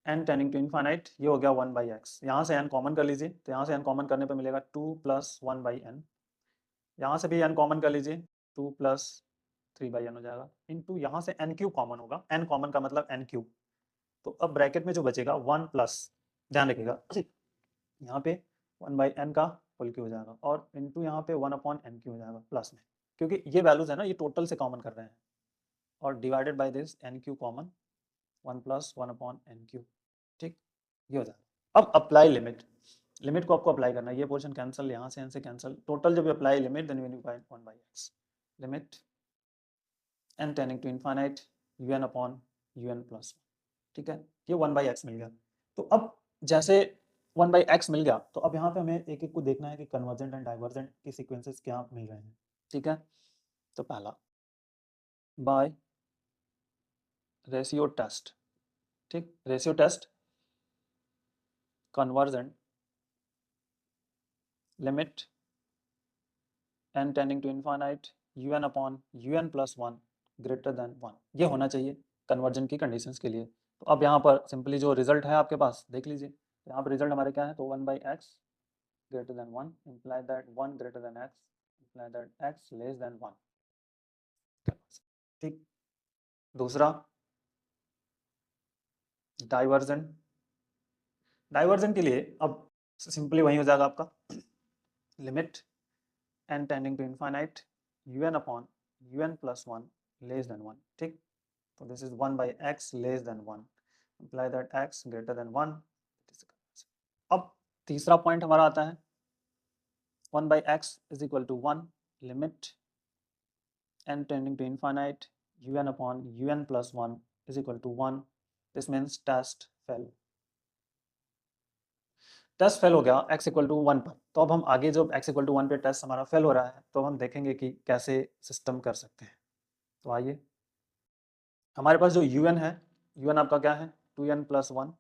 n tending to infinite ये हो गया 1/x, यहाँ से n कॉमन कर लीजिए, तो यहाँ से n कॉमन करने पर मिलेगा 2 + 1/n, यहाँ से भी n कॉमन कर लीजिए 2 + 3/n हो जाएगा, इंटू यहाँ से n³ कॉमन होगा, n कॉमन का मतलब n³, तो अब ब्रैकेट में जो बचेगा 1 प्लस, ध्यान रखिएगा यहाँ पे 1/n का होल क्यूब हो जाएगा और इंटू यहाँ पे 1/n³ हो जाएगा प्लस में, क्योंकि ये वैल्यूज है ना ये टोटल से कॉमन कर रहे हैं, और divided by this n³ common 1 + 1/n³, ठीक, ये हो जाएगा। अब अप्लाई लिमिट, लिमिट को आपको अप्लाई करना है, ये पोर्शन कैंसिल, यहाँ से n से कैंसिल, टोटल जब apply limit then we find 1/x, limit n tending to infinite un upon un + 1, ठीक है, ये 1/x मिल गया। तो अब जैसे 1 बाई एक्स मिल गया, तो अब यहाँ पे हमें एक एक को देखना है कि कन्वर्जेंट एंड डाइवर्जेंट की सीक्वेंसेस क्या मिल रहे हैं। ठीक है, तो पहला बाय रेशियो टेस्ट, ठीक, ratio test convergent limit n tending to infinite un upon un plus 1 greater than 1, ये होना चाहिए कन्वर्जन की कंडीशंस के लिए। तो अब यहाँ पर सिंपली जो रिजल्ट है आपके पास देख लीजिए, तो यहाँ पर रिजल्ट हमारे क्या है, तो 1 by x greater than 1 imply that 1 greater then x imply that x less than 1। ठीक, दूसरा डाइवर्जन, डाइवर्जन के लिए अब सिंपली वही हो जाएगा आपका limit n tending to infinite un upon un plus 1 less than 1। ठीक, तो this is 1 by x less than 1 imply that x greater than 1। अब तीसरा पॉइंट हमारा आता है 1 by x is equal to 1 limit n tending to infinite un upon un plus 1 is equal to 1। This means test fail, test fail हो गया x equal to 1 पर। तो अब हम आगे जब x इक्वल टू 1 पे टेस्ट हमारा फेल हो रहा है, तो हम देखेंगे कि कैसे सिस्टम कर सकते हैं। तो आइए, हमारे पास जो un है, un आपका क्या है 2n plus 1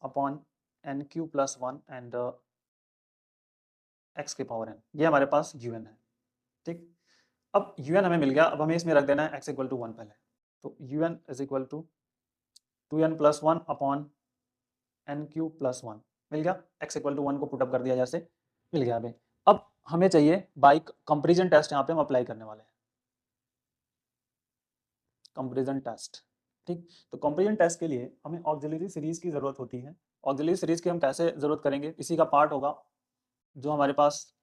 upon N cube plus 1 and x के पावर n, ये हमारे पास un है। ठीक, अब un हमें मिल गया, अब हमें इसमें रख देना है x इक्वल टू 1 पहले। तो un is equal to 2n plus 1 upon N cube plus 1 मिल गया, x इक्वल टू 1 को पुटअप कर दिया जैसे, मिल गया हमें। अब हमें चाहिए बाई कंपेरिजन टेस्ट, यहाँ पे हम अप्लाई करने वाले हैं कंपेरिजन टेस्ट। ठीक, तो कंपेरिजन टेस्ट के लिए हमें ऑक्सिलरी सीरीज की जरूरत होती है। ऑक्सिलरी सीरीज की हम कैसे जरूरत करेंगे, इसी का पार्ट होगा जो हमारे पास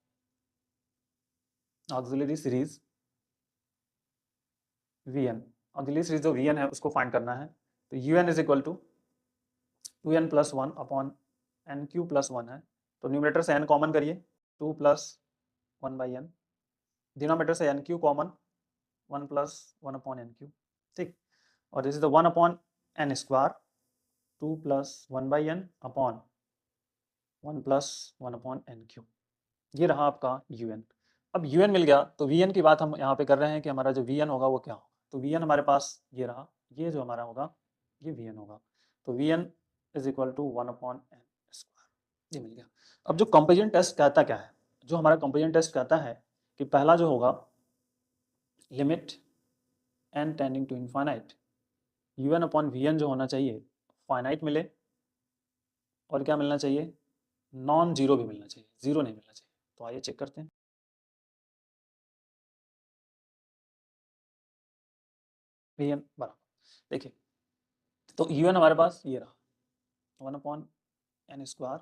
auxiliary series Vn, auxiliary series जो Vn है उसको फाइंड करना है। तो Un is equal to 2n plus 1 upon N cube plus 1 है, तो न्यूमरेटर से n कॉमन करिए 2 प्लस 1 बाई n, डिनोमिनेटर से N cube common 1 plus 1 upon N cube. ठीक, और this is the 1 upon N square 2 plus 1 by N upon 1 plus 1 upon N Q, ये रहा आपका un। अब un मिल गया, तो vn की बात हम यहाँ पे कर रहे हैं कि हमारा जो vn होगा वो क्या होगा। तो vn हमारे पास ये रहा, ये जो हमारा होगा ये vn होगा। तो vn is equal to 1 upon N square, ये मिल गया। अब जो कंपेरिजन टेस्ट कहता क्या है, जो हमारा कंपेरिजन टेस्ट कहता है कि पहला जो होगा limit n tending to infinite un upon vn जो होना चाहिए फाइनाइट मिले, और क्या मिलना चाहिए, नॉन जीरो भी मिलना चाहिए, जीरो नहीं मिलना चाहिए। तो आइए चेक करते हैं। vn बराबर, देखिए, तो un हमारे पास ये रहा 1 अपॉन एन स्क्वायर,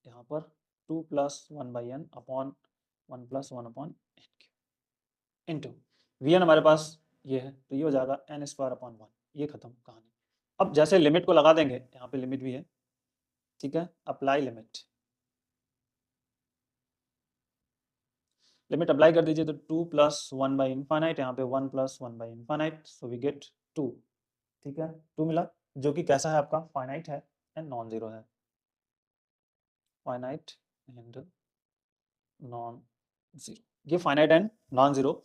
यहाँ पर 2 plus 1 by N upon 1 plus 1 upon N q into vn हमारे पास ये है, तो ये हो जाएगा एन स्क्वायर अपॉन 1, ये खत्म कहानी। अब जैसे लिमिट को लगा देंगे, यहाँ पे लिमिट भी है, ठीक है, अप्लाई लिमिट, लिमिट अप्लाई कर दीजिए, तो 2 प्लस 1 बाई इनफाइनाइट, यहाँ पे 1 plus 1 by infinite, so we get 2। ठीक है, 2 मिला, जो कि कैसा है आपका फाइनाइट है एंड नॉन जीरो है, फाइनाइट एंड नॉन जीरो, ये फाइनाइट एंड नॉन जीरो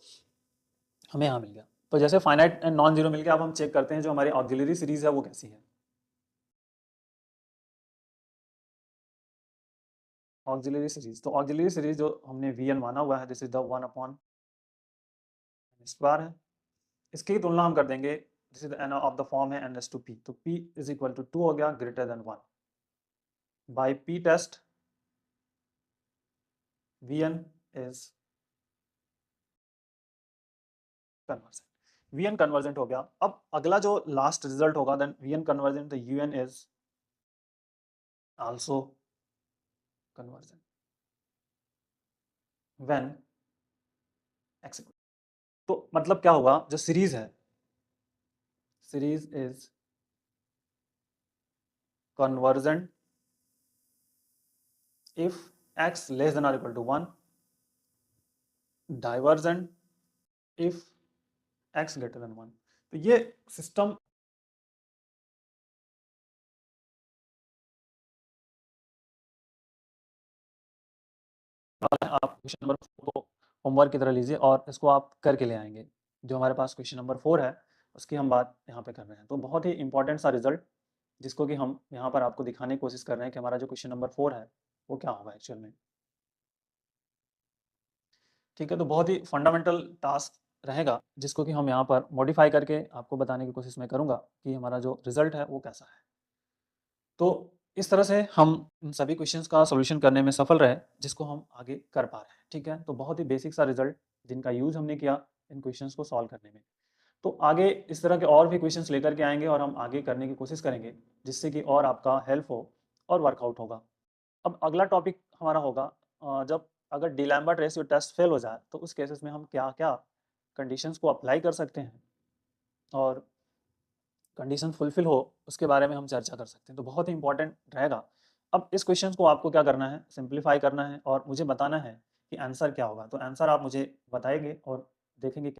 हमें यहाँ मिल गया। तो जैसे फाइनाइट एंड नॉन जीरो मिल गया, अब हम चेक करते हैं जो हमारी ऑक्सिलरी सीरीज है वो कैसी है। ऑक्सिलरी सीरीज, तो ऑक्सिलरी सीरीज जो हमने Vn माना हुआ है, this is the 1 upon square है, इसकी तुलना हम कर देंगे, this is n of the form है n टू p, तो p इज इक्वल टू 2 हो गया greater than 1 by p test Vn is convergent, Vn convergent हो गया। अब अगला जो लास्ट रिजल्ट होगा, then Vn convergent, the Un is also convergent when x, तो मतलब क्या होगा, जो सीरीज है, series is convergent if x less than or equal to 1, divergent if x greater than 1। तो ये सिस्टम क्वेश्चन नंबर 4 को होमवर्क की तरह लीजिए और इसको आप करके ले आएंगे। जो हमारे पास क्वेश्चन नंबर 4 है उसकी हम बात यहाँ पे कर रहे हैं। तो बहुत ही इंपॉर्टेंट सा रिजल्ट जिसको कि हम यहाँ पर आपको दिखाने की कोशिश कर रहे हैं कि हमारा जो क्वेश्चन नंबर 4 है वो क्या होगा एक्चुअल में। ठीक है, तो बहुत ही फंडामेंटल टास्क रहेगा जिसको कि हम यहाँ पर मॉडिफाई करके आपको बताने की कोशिश मैं करूँगा कि हमारा जो रिजल्ट है वो कैसा है। तो इस तरह से हम इन सभी क्वेश्चंस का सॉल्यूशन करने में सफल रहे जिसको हम आगे कर पा रहे हैं। ठीक है, तो बहुत ही बेसिक सा रिजल्ट जिनका यूज हमने किया इन क्वेश्चंस को सॉल्व करने में। तो आगे इस तरह के और भी क्वेश्चंस लेकर के आएंगे और हम आगे करने की कोशिश करेंगे जिससे कि और आपका हेल्प हो और वर्कआउट होगा। अब अगला टॉपिक हमारा होगा जब अगर डिलैम्बर्ट रेशियो टेस्ट फेल हो जाए तो उस केसेस में हम क्या-क्या कंडीशंस को अप्लाई कर सकते हैं और कंडीशन फुलफिल हो उसके बारे में हम चर्चा कर सकते हैं। तो बहुत ही इंपॉर्टेंट रहेगा। अब इस क्वेश्चन को आपको क्या करना है, सिंप्लीफाई करना है और मुझे बताना है कि आंसर क्या होगा। तो आंसर आप मुझे बताएंगे और देखेंगे